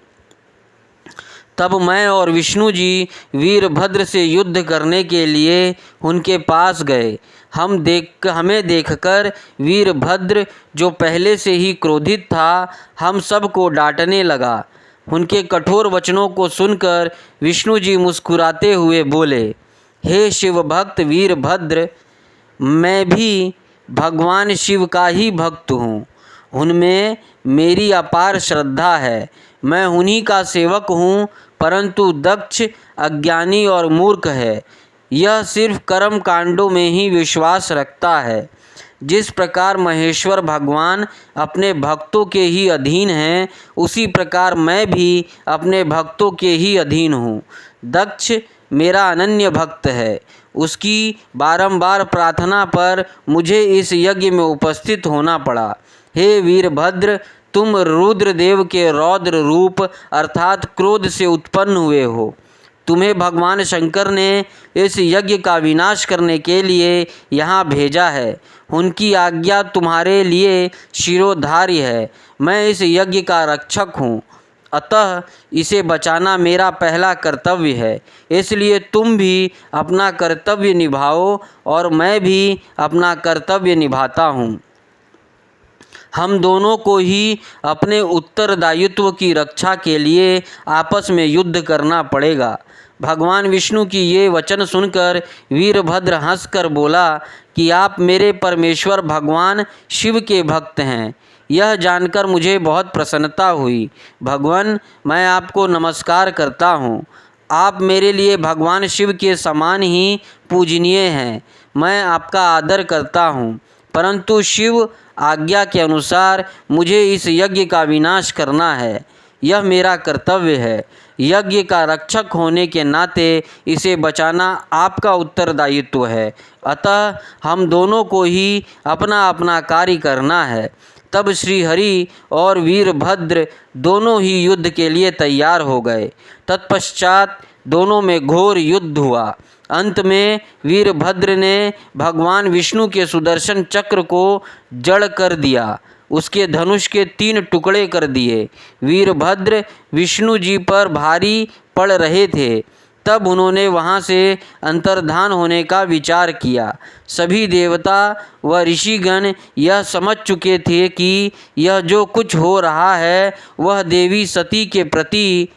तब मैं और विष्णु जी वीरभद्र से युद्ध करने के लिए उनके पास गए। हमें देखकर वीरभद्र, जो पहले से ही क्रोधित था, हम सब को डांटने लगा। उनके कठोर वचनों को सुनकर विष्णु जी मुस्कुराते हुए बोले, हे शिव भक्त वीरभद्र, मैं भी भगवान शिव का ही भक्त हूँ। उनमें मेरी अपार श्रद्धा है। मैं उन्हीं का सेवक हूँ, परंतु दक्ष अज्ञानी और मूर्ख है। यह सिर्फ कर्म कांडों में ही विश्वास रखता है। जिस प्रकार महेश्वर भगवान अपने भक्तों के ही अधीन हैं, उसी प्रकार मैं भी अपने भक्तों के ही अधीन हूँ। दक्ष मेरा अनन्य भक्त है। उसकी बारंबार प्रार्थना पर मुझे इस यज्ञ में उपस्थित होना पड़ा। हे वीरभद्र, तुम रुद्रदेव के रौद्र रूप अर्थात क्रोध से उत्पन्न हुए हो। तुम्हें भगवान शंकर ने इस यज्ञ का विनाश करने के लिए यहाँ भेजा है। उनकी आज्ञा तुम्हारे लिए शिरोधार्य है। मैं इस यज्ञ का रक्षक हूँ, अतः इसे बचाना मेरा पहला कर्तव्य है। इसलिए तुम भी अपना कर्तव्य निभाओ और मैं भी अपना कर्तव्य निभाता हूँ। हम दोनों को ही अपने उत्तरदायित्व की रक्षा के लिए आपस में युद्ध करना पड़ेगा। भगवान विष्णु की ये वचन सुनकर वीरभद्र हंसकर बोला कि आप मेरे परमेश्वर भगवान शिव के भक्त हैं। यह जानकर मुझे बहुत प्रसन्नता हुई। भगवान, मैं आपको नमस्कार करता हूँ। आप मेरे लिए भगवान शिव के समान ही पूजनीय हैं। मैं आपका आदर करता हूँ, परंतु शिव आज्ञा के अनुसार मुझे इस यज्ञ का विनाश करना है। यह मेरा कर्तव्य है। यज्ञ का रक्षक होने के नाते इसे बचाना आपका उत्तरदायित्व है। अतः हम दोनों को ही अपना अपना कार्य करना है। तब श्री हरि और वीरभद्र दोनों ही युद्ध के लिए तैयार हो गए। तत्पश्चात दोनों में घोर युद्ध हुआ। अंत में वीरभद्र ने भगवान विष्णु के सुदर्शन चक्र को जड़ कर दिया, उसके धनुष के 3 टुकड़े कर दिए। वीरभद्र विष्णु जी पर भारी पड़ रहे थे। तब उन्होंने वहाँ से अंतर्धान होने का विचार किया। सभी देवता व ऋषिगण यह समझ चुके थे कि यह जो कुछ हो रहा है वह देवी सती के प्रति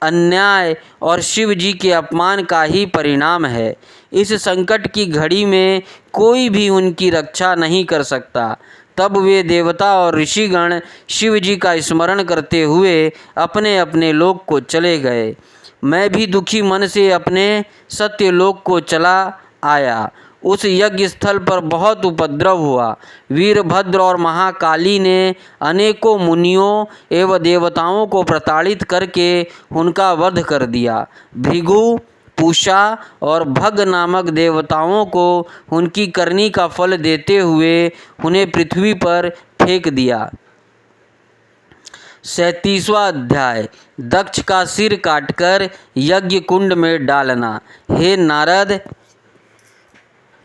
अन्याय और शिव जी के अपमान का ही परिणाम है। इस संकट की घड़ी में कोई भी उनकी रक्षा नहीं कर सकता। तब वे देवता और ऋषिगण शिव जी का स्मरण करते हुए अपने अपने लोक को चले गए। मैं भी दुखी मन से अपने सत्यलोक को चला आया। उस यज्ञ स्थल पर बहुत उपद्रव हुआ। वीरभद्र और महाकाली ने अनेकों मुनियों एवं देवताओं को प्रताड़ित करके उनका वध कर दिया। भृगु, पूषा और भग नामक देवताओं को उनकी करनी का फल देते हुए उन्हें पृथ्वी पर फेंक दिया। 37वां अध्याय, दक्ष का सिर काटकर यज्ञ कुंड में डालना। हे नारद,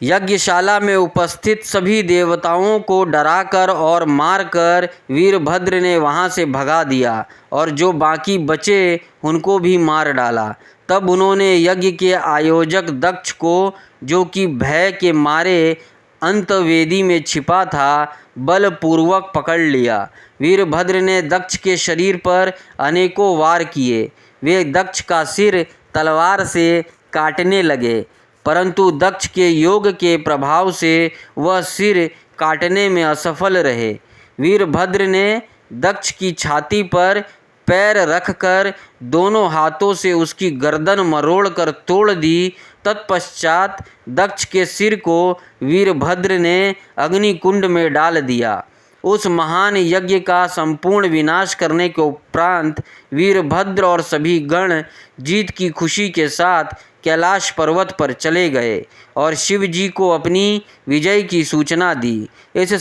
यज्ञशाला में उपस्थित सभी देवताओं को डराकर और मारकर वीरभद्र ने वहां से भगा दिया और जो बाकी बचे उनको भी मार डाला। तब उन्होंने यज्ञ के आयोजक दक्ष को, जो कि भय के मारे अंतवेदी में छिपा था, बलपूर्वक पकड़ लिया। वीरभद्र ने दक्ष के शरीर पर अनेकों वार किए। वे दक्ष का सिर तलवार से काटने लगे, परंतु दक्ष के योग के प्रभाव से वह सिर काटने में असफल रहे। वीरभद्र ने दक्ष की छाती पर पैर रखकर दोनों हाथों से उसकी गर्दन मरोड़कर तोड़ दी। तत्पश्चात दक्ष के सिर को वीरभद्र ने अग्निकुंड में डाल दिया। उस महान यज्ञ का संपूर्ण विनाश करने के उपरांत वीरभद्र और सभी गण जीत की खुशी के साथ कैलाश पर्वत पर चले गए और शिव जी को अपनी विजय की सूचना दी। इस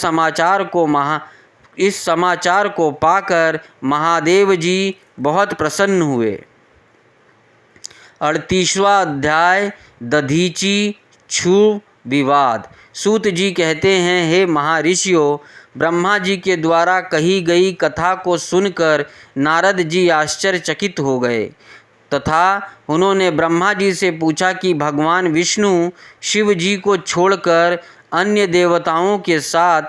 समाचार को पाकर महादेव जी बहुत प्रसन्न हुए। 38वां अध्याय दधीची क्षुभ विवाद। सूत जी कहते हैं, हे महर्षियों, ब्रह्मा जी के द्वारा कही गई कथा को सुनकर नारद जी आश्चर्यचकित हो गए तथा उन्होंने ब्रह्मा जी से पूछा कि भगवान विष्णु शिव जी को छोड़कर अन्य देवताओं के साथ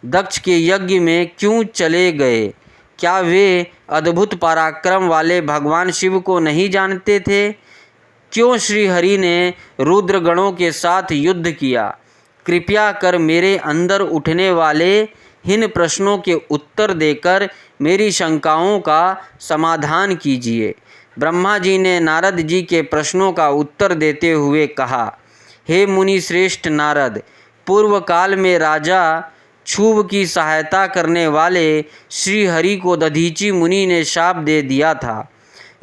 दक्ष के यज्ञ में क्यों चले गए? क्या वे अद्भुत पराक्रम वाले भगवान शिव को नहीं जानते थे? क्यों श्री हरि ने रुद्रगणों के साथ युद्ध किया? कृपया कर मेरे अंदर उठने वाले इन प्रश्नों के उत्तर देकर मेरी शंकाओं का समाधान कीजिए। ब्रह्मा जी ने नारद जी के प्रश्नों का उत्तर देते हुए कहा, हे मुनि श्रेष्ठ नारद, पूर्व काल में राजा क्षुभ की सहायता करने वाले श्री हरि को दधीची मुनि ने शाप दे दिया था,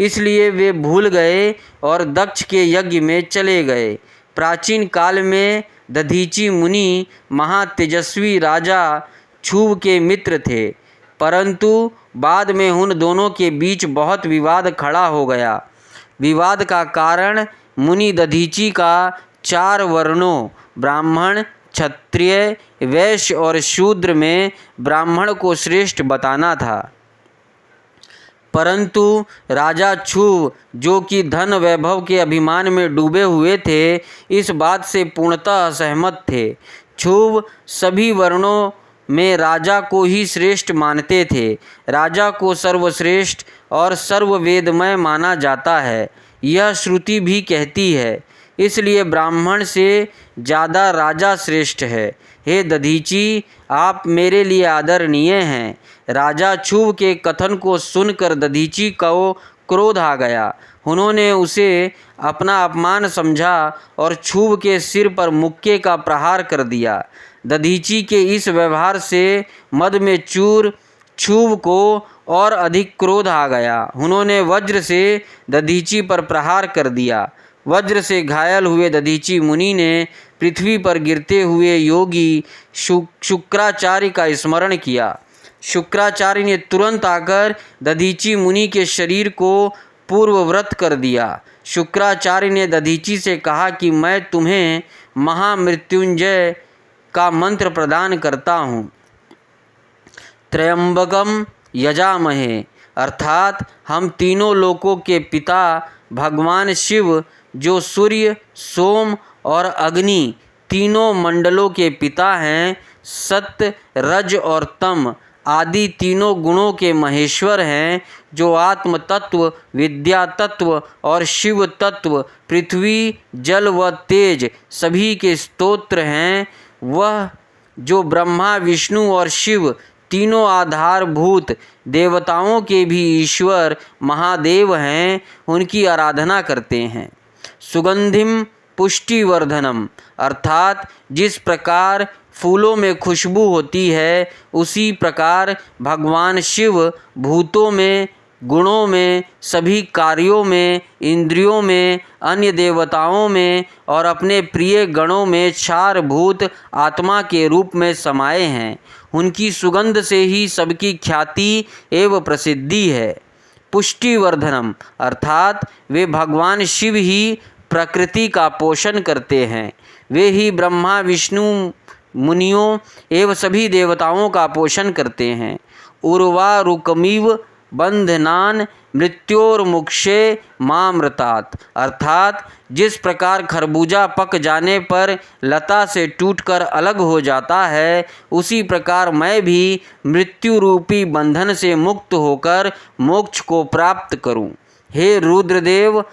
इसलिए वे भूल गए और दक्ष के यज्ञ में चले गए। प्राचीन काल में दधीची मुनि महातेजस्वी राजा क्षुभ के मित्र थे, परंतु बाद में उन दोनों के बीच बहुत विवाद खड़ा हो गया। विवाद का कारण मुनि दधीची का 4 वर्णों ब्राह्मण, क्षत्रिय, वैश्य और शूद्र में ब्राह्मण को श्रेष्ठ बताना था। परंतु राजा क्षुभ, जो कि धन वैभव के अभिमान में डूबे हुए थे, इस बात से पूर्णतः असहमत थे। क्षुभ सभी वर्णों में राजा को ही श्रेष्ठ मानते थे। राजा को सर्वश्रेष्ठ और सर्ववेदमय माना जाता है, यह श्रुति भी कहती है, इसलिए ब्राह्मण से ज़्यादा राजा श्रेष्ठ है। हे दधीची, आप मेरे लिए आदरणीय हैं। राजा क्षुभ के कथन को सुनकर दधीची को क्रोध आ गया। उन्होंने उसे अपना अपमान समझा और क्षुभ के सिर पर मुक्के का प्रहार कर दिया। दधीची के इस व्यवहार से मद में चूर क्षुभ को और अधिक क्रोध आ गया। उन्होंने वज्र से दधीची पर प्रहार कर दिया। वज्र से घायल हुए दधीची मुनि ने पृथ्वी पर गिरते हुए योगी शुक्राचार्य का स्मरण किया। शुक्राचार्य ने तुरंत आकर दधीची मुनि के शरीर को पूर्ववृत कर दिया। शुक्राचार्य ने दधीची से कहा कि मैं तुम्हें महामृत्युंजय का मंत्र प्रदान करता हूँ। त्र्यंबकम यजामहे, अर्थात हम तीनों लोकों के पिता भगवान शिव, जो सूर्य, सोम और अग्नि तीनों मंडलों के पिता हैं, सत्य, रज और तम आदि तीनों गुणों के महेश्वर हैं, जो आत्म तत्व, विद्या तत्व और शिव तत्व, पृथ्वी, जल व तेज सभी के स्तोत्र हैं, वह जो ब्रह्मा, विष्णु और शिव तीनों आधारभूत देवताओं के भी ईश्वर महादेव हैं, उनकी आराधना करते हैं। सुगंधिम पुष्टिवर्धनम, अर्थात जिस प्रकार फूलों में खुशबू होती है, उसी प्रकार भगवान शिव भूतों में, गुणों में, सभी कार्यों में, इंद्रियों में, अन्य देवताओं में और अपने प्रिय गणों में क्षारभूत आत्मा के रूप में समाये हैं। उनकी सुगंध से ही सबकी ख्याति एवं प्रसिद्धि है। पुष्टिवर्धनम, अर्थात वे भगवान शिव ही प्रकृति का पोषण करते हैं। वे ही ब्रह्मा, विष्णु, मुनियों एवं सभी देवताओं का पोषण करते हैं। उर्वारुकमिव बंधनान मृत्योर्मुक्षे मामृतात, अर्थात जिस प्रकार खरबूजा पक जाने पर लता से टूटकर अलग हो जाता है, उसी प्रकार मैं भी मृत्यु रूपी बंधन से मुक्त होकर मोक्ष को प्राप्त करूं। हे रुद्रदेव,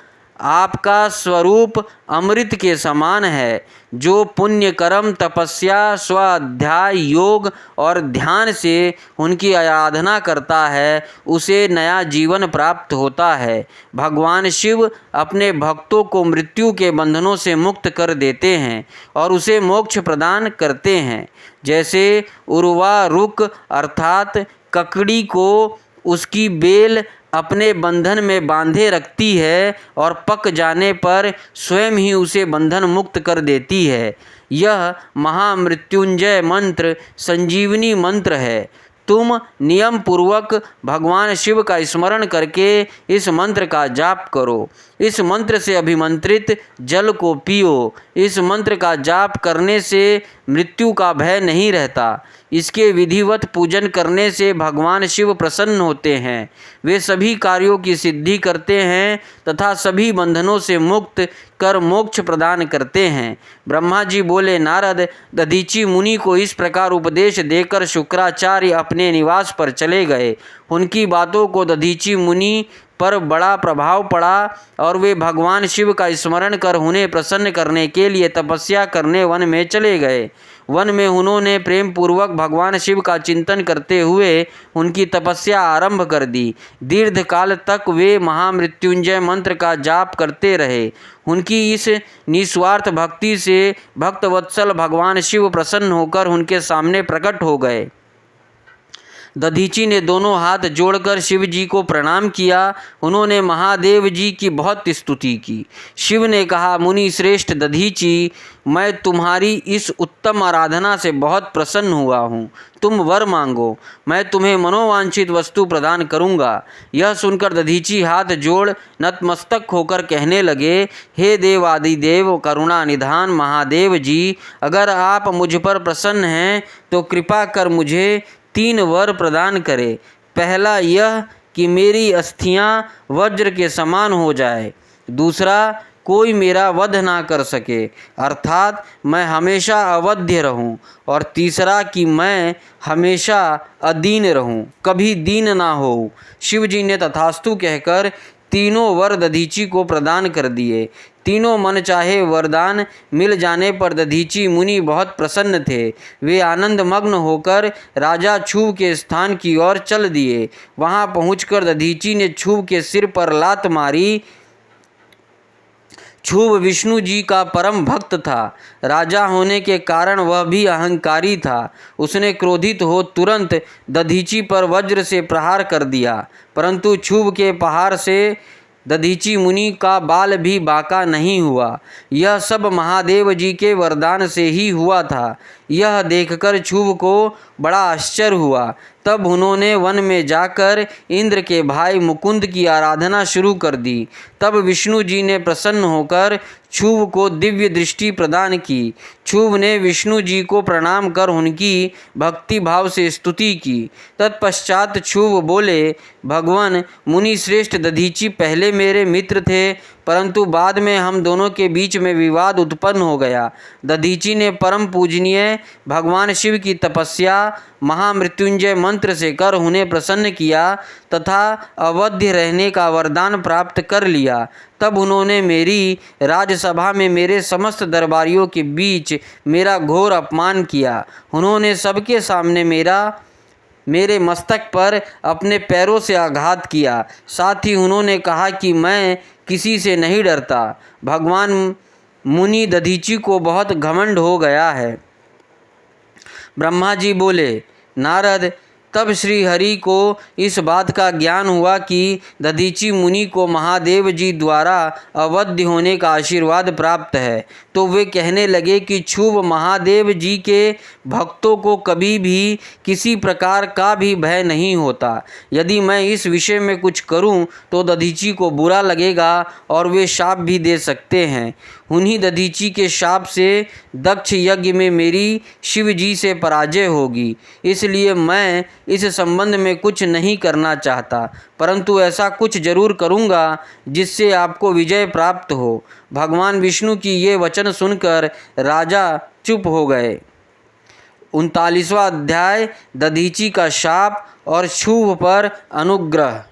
आपका स्वरूप अमृत के समान है। जो पुण्य कर्म, तपस्या, स्वाध्याय, योग और ध्यान से उनकी आराधना करता है उसे नया जीवन प्राप्त होता है। भगवान शिव अपने भक्तों को मृत्यु के बंधनों से मुक्त कर देते हैं और उसे मोक्ष प्रदान करते हैं। जैसे उर्वा रुक अर्थात ककड़ी को उसकी बेल अपने बंधन में बांधे रखती है और पक जाने पर स्वयं ही उसे बंधन मुक्त कर देती है। यह महामृत्युंजय मंत्र संजीवनी मंत्र है। तुम नियम पूर्वक भगवान शिव का स्मरण करके इस मंत्र का जाप करो। इस मंत्र से अभिमंत्रित जल को पियो। इस मंत्र का जाप करने से मृत्यु का भय नहीं रहता। इसके विधिवत पूजन करने से भगवान शिव प्रसन्न होते हैं। वे सभी कार्यों की सिद्धि करते हैं तथा सभी बंधनों से मुक्त कर मोक्ष प्रदान करते हैं। ब्रह्मा जी बोले, नारद, दधीची मुनि को इस प्रकार उपदेश देकर शुक्राचार्य अपने निवास पर चले गए। उनकी बातों को दधीची मुनि पर बड़ा प्रभाव पड़ा और वे भगवान शिव का स्मरण कर उन्हें प्रसन्न करने के लिए तपस्या करने वन में चले गए। वन में उन्होंने प्रेम पूर्वक भगवान शिव का चिंतन करते हुए उनकी तपस्या आरंभ कर दी। दीर्घ काल तक वे महामृत्युंजय मंत्र का जाप करते रहे। उनकी इस निस्वार्थ भक्ति से भक्तवत्सल भगवान शिव प्रसन्न होकर उनके सामने प्रकट हो गए। दधीची ने दोनों हाथ जोड़कर शिव जी को प्रणाम किया। उन्होंने महादेव जी की बहुत स्तुति की। शिव ने कहा, मुनि श्रेष्ठ दधीची, मैं तुम्हारी इस उत्तम आराधना से बहुत प्रसन्न हुआ हूँ। तुम वर मांगो, मैं तुम्हें मनोवांछित वस्तु प्रदान करूँगा। यह सुनकर दधीची हाथ जोड़ नतमस्तक होकर कहने लगे, हे देवादिदेव करुणा निधान महादेव जी, अगर आप मुझ पर प्रसन्न हैं तो कृपा कर मुझे 3 वर प्रदान करे। पहला यह कि मेरी अस्थियां वज्र के समान हो जाए। दूसरा, कोई मेरा वध ना कर सके अर्थात मैं हमेशा अवध्य रहूं। और तीसरा कि मैं हमेशा अदीन रहूं, कभी दीन ना हो। शिव जी ने तथास्तु कहकर 3 वर दधीची को प्रदान कर दिए। तीनों मन चाहे वरदान मिल जाने पर दधीची मुनि बहुत प्रसन्न थे। वे आनंद मग्न होकर राजा छुव के स्थान की ओर चल दिए। वहां पहुंचकर दधीची ने छुव के सिर पर लात मारी। छुव विष्णु जी का परम भक्त था। राजा होने के कारण वह भी अहंकारी था। उसने क्रोधित हो तुरंत दधीची पर वज्र से प्रहार कर दिया, परंतु छुव के प्रहार से दधीची मुनि का बाल भी बांका नहीं हुआ। यह सब महादेव जी के वरदान से ही हुआ था। यह देखकर छुव को बड़ा आश्चर्य हुआ। तब उन्होंने वन में जाकर इंद्र के भाई मुकुंद की आराधना शुरू कर दी। तब विष्णु जी ने प्रसन्न होकर छुव को दिव्य दृष्टि प्रदान की। छुव ने विष्णु जी को प्रणाम कर उनकी भक्ति भाव से स्तुति की। तत्पश्चात छुव बोले, भगवान मुनि श्रेष्ठ दधीची पहले मेरे मित्र थे, परंतु बाद में हम दोनों के बीच में विवाद उत्पन्न हो गया। दधीची ने परम पूजनीय भगवान शिव की तपस्या महामृत्युंजय मंत्र से कर उन्हें प्रसन्न किया तथा अवध्य रहने का वरदान प्राप्त कर लिया। तब उन्होंने मेरी राजसभा में मेरे समस्त दरबारियों के बीच मेरा घोर अपमान किया। उन्होंने सबके सामने मेरे मस्तक पर अपने पैरों से आघात किया। साथ ही उन्होंने कहा कि मैं किसी से नहीं डरता। भगवान मुनि दधीची को बहुत घमंड हो गया है। ब्रह्मा जी बोले, नारद, तब श्री हरि को इस बात का ज्ञान हुआ कि दधीची मुनि को महादेव जी द्वारा अवध्य होने का आशीर्वाद प्राप्त है। तो वे कहने लगे कि छुव महादेव जी के भक्तों को कभी भी किसी प्रकार का भी भय नहीं होता। यदि मैं इस विषय में कुछ करूं तो दधीची को बुरा लगेगा और वे शाप भी दे सकते हैं। उन्हीं दधीची के शाप से दक्ष यज्ञ में मेरी शिव जी से पराजय होगी। इसलिए मैं इस संबंध में कुछ नहीं करना चाहता, परंतु ऐसा कुछ जरूर करूँगा जिससे आपको विजय प्राप्त हो। भगवान विष्णु की ये वचन सुनकर राजा चुप हो गए। 39वां अध्याय दधीची का शाप और छुव पर अनुग्रह।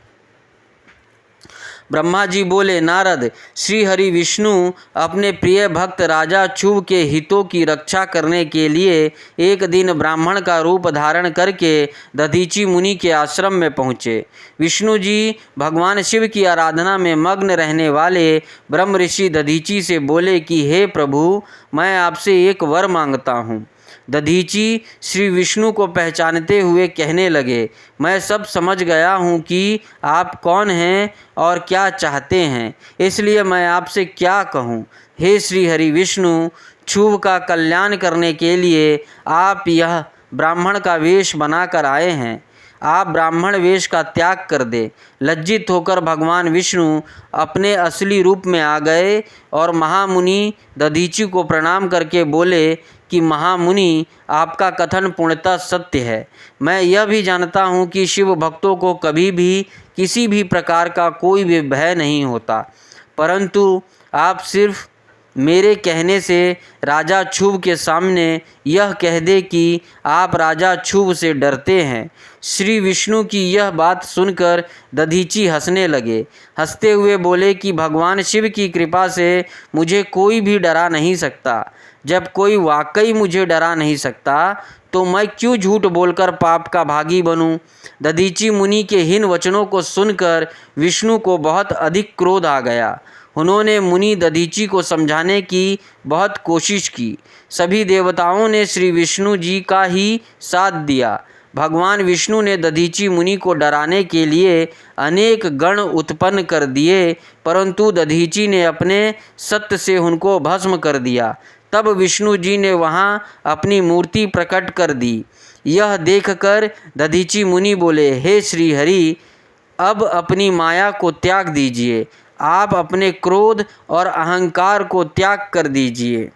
ब्रह्मा जी बोले, नारद, श्री हरि विष्णु अपने प्रिय भक्त राजा क्षुभ के हितों की रक्षा करने के लिए एक दिन ब्राह्मण का रूप धारण करके दधीची मुनि के आश्रम में पहुँचे। विष्णु जी भगवान शिव की आराधना में मग्न रहने वाले ब्रह्म ऋषि दधीची से बोले कि हे प्रभु, मैं आपसे एक वर मांगता हूँ। दधीची श्री विष्णु को पहचानते हुए कहने लगे, मैं सब समझ गया हूँ कि आप कौन हैं और क्या चाहते हैं, इसलिए मैं आपसे क्या कहूँ। हे श्री हरि विष्णु, क्षुभ का कल्याण करने के लिए आप यह ब्राह्मण का वेश बनाकर आए हैं। आप ब्राह्मण वेश का त्याग कर दे। लज्जित होकर भगवान विष्णु अपने असली रूप में आ गए और महामुनि दधीची को प्रणाम करके बोले कि महामुनि, आपका कथन पूर्णतः सत्य है। मैं यह भी जानता हूँ कि शिव भक्तों को कभी भी किसी भी प्रकार का कोई भी भय नहीं होता, परंतु आप सिर्फ मेरे कहने से राजा क्षुभ के सामने यह कह दे कि आप राजा क्षुभ से डरते हैं। श्री विष्णु की यह बात सुनकर दधीची हंसने लगे। हंसते हुए बोले कि भगवान शिव की कृपा से मुझे कोई भी डरा नहीं सकता। जब कोई वाकई मुझे डरा नहीं सकता तो मैं क्यों झूठ बोलकर पाप का भागी बनूं? दधीची मुनि के हीन वचनों को सुनकर विष्णु को बहुत अधिक क्रोध आ गया। उन्होंने मुनि दधीची को समझाने की बहुत कोशिश की। सभी देवताओं ने श्री विष्णु जी का ही साथ दिया। भगवान विष्णु ने दधीची मुनि को डराने के लिए अनेक गण उत्पन्न कर दिए, परंतु दधीची ने अपने सत्य से उनको भस्म कर दिया। तब विष्णु जी ने वहाँ अपनी मूर्ति प्रकट कर दी। यह देखकर दधीची मुनि बोले, हे श्री हरि, अब अपनी माया को त्याग दीजिए। आप अपने क्रोध और अहंकार को त्याग कर दीजिए।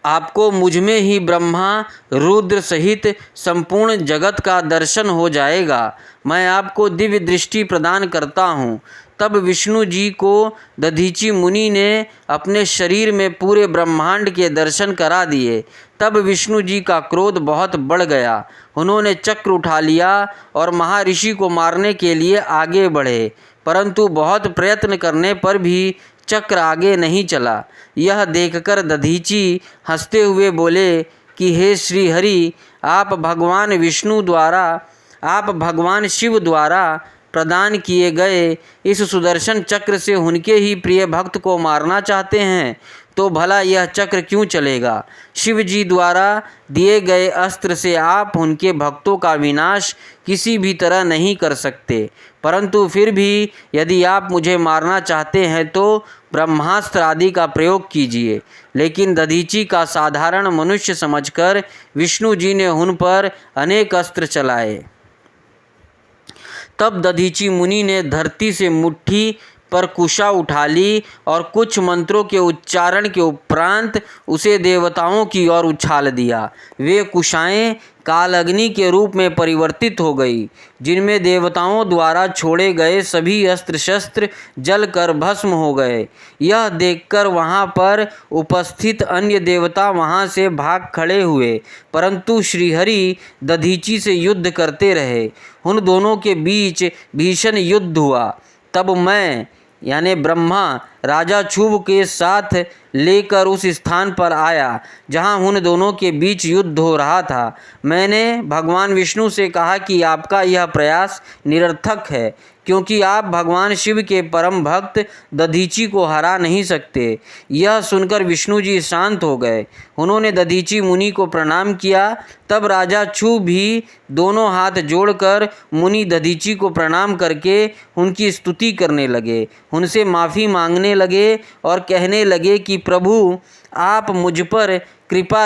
आपको मुझ में ही ब्रह्मा रुद्र सहित संपूर्ण जगत का दर्शन हो जाएगा। मैं आपको दिव्य दृष्टि प्रदान करता हूँ। तब विष्णु जी को दधीची मुनि ने अपने शरीर में पूरे ब्रह्मांड के दर्शन करा दिए। तब विष्णु जी का क्रोध बहुत बढ़ गया। उन्होंने चक्र उठा लिया और महर्षि को मारने के लिए आगे बढ़े, परंतु बहुत प्रयत्न करने पर भी चक्र आगे नहीं चला। यह देखकर दधीची हंसते हुए बोले कि हे श्री हरि, आप भगवान शिव द्वारा प्रदान किए गए इस सुदर्शन चक्र से उनके ही प्रिय भक्त को मारना चाहते हैं, तो भला यह चक्र क्यों चलेगा? शिव जी द्वारा दिए गए अस्त्र से आप उनके भक्तों का विनाश किसी भी तरह नहीं कर सकते, परंतु फिर भी यदि आप मुझे मारना चाहते हैं तो ब्रह्मास्त्र आदि का प्रयोग कीजिए। लेकिन दधीची का साधारण मनुष्य समझकर विष्णु जी ने उन पर अनेक अस्त्र चलाए। तब दधीची मुनि ने धरती से मुट्ठी पर कुशा उठा ली और कुछ मंत्रों के उच्चारण के उपरांत उसे देवताओं की ओर उछाल दिया। वे कुशाएं कालअग्नि के रूप में परिवर्तित हो गई, जिनमें देवताओं द्वारा छोड़े गए सभी अस्त्र शस्त्र जलकर भस्म हो गए। यह देखकर वहां पर उपस्थित अन्य देवता वहां से भाग खड़े हुए, परंतु श्रीहरि दधीची से युद्ध करते रहे। उन दोनों के बीच भीषण युद्ध हुआ। तब मैं यानी ब्रह्मा राजा क्षुभ के साथ लेकर उस स्थान पर आया जहां उन दोनों के बीच युद्ध हो रहा था। मैंने भगवान विष्णु से कहा कि आपका यह प्रयास निरर्थक है, क्योंकि आप भगवान शिव के परम भक्त दधीची को हरा नहीं सकते। यह सुनकर विष्णु जी शांत हो गए। उन्होंने दधीची मुनि को प्रणाम किया। तब राजा क्षुभ भी दोनों हाथ जोड़कर मुनि दधीची को प्रणाम करके उनकी स्तुति करने लगे, उनसे माफ़ी मांगने लगे और कहने लगे कि प्रभु, आप मुझ पर कृपा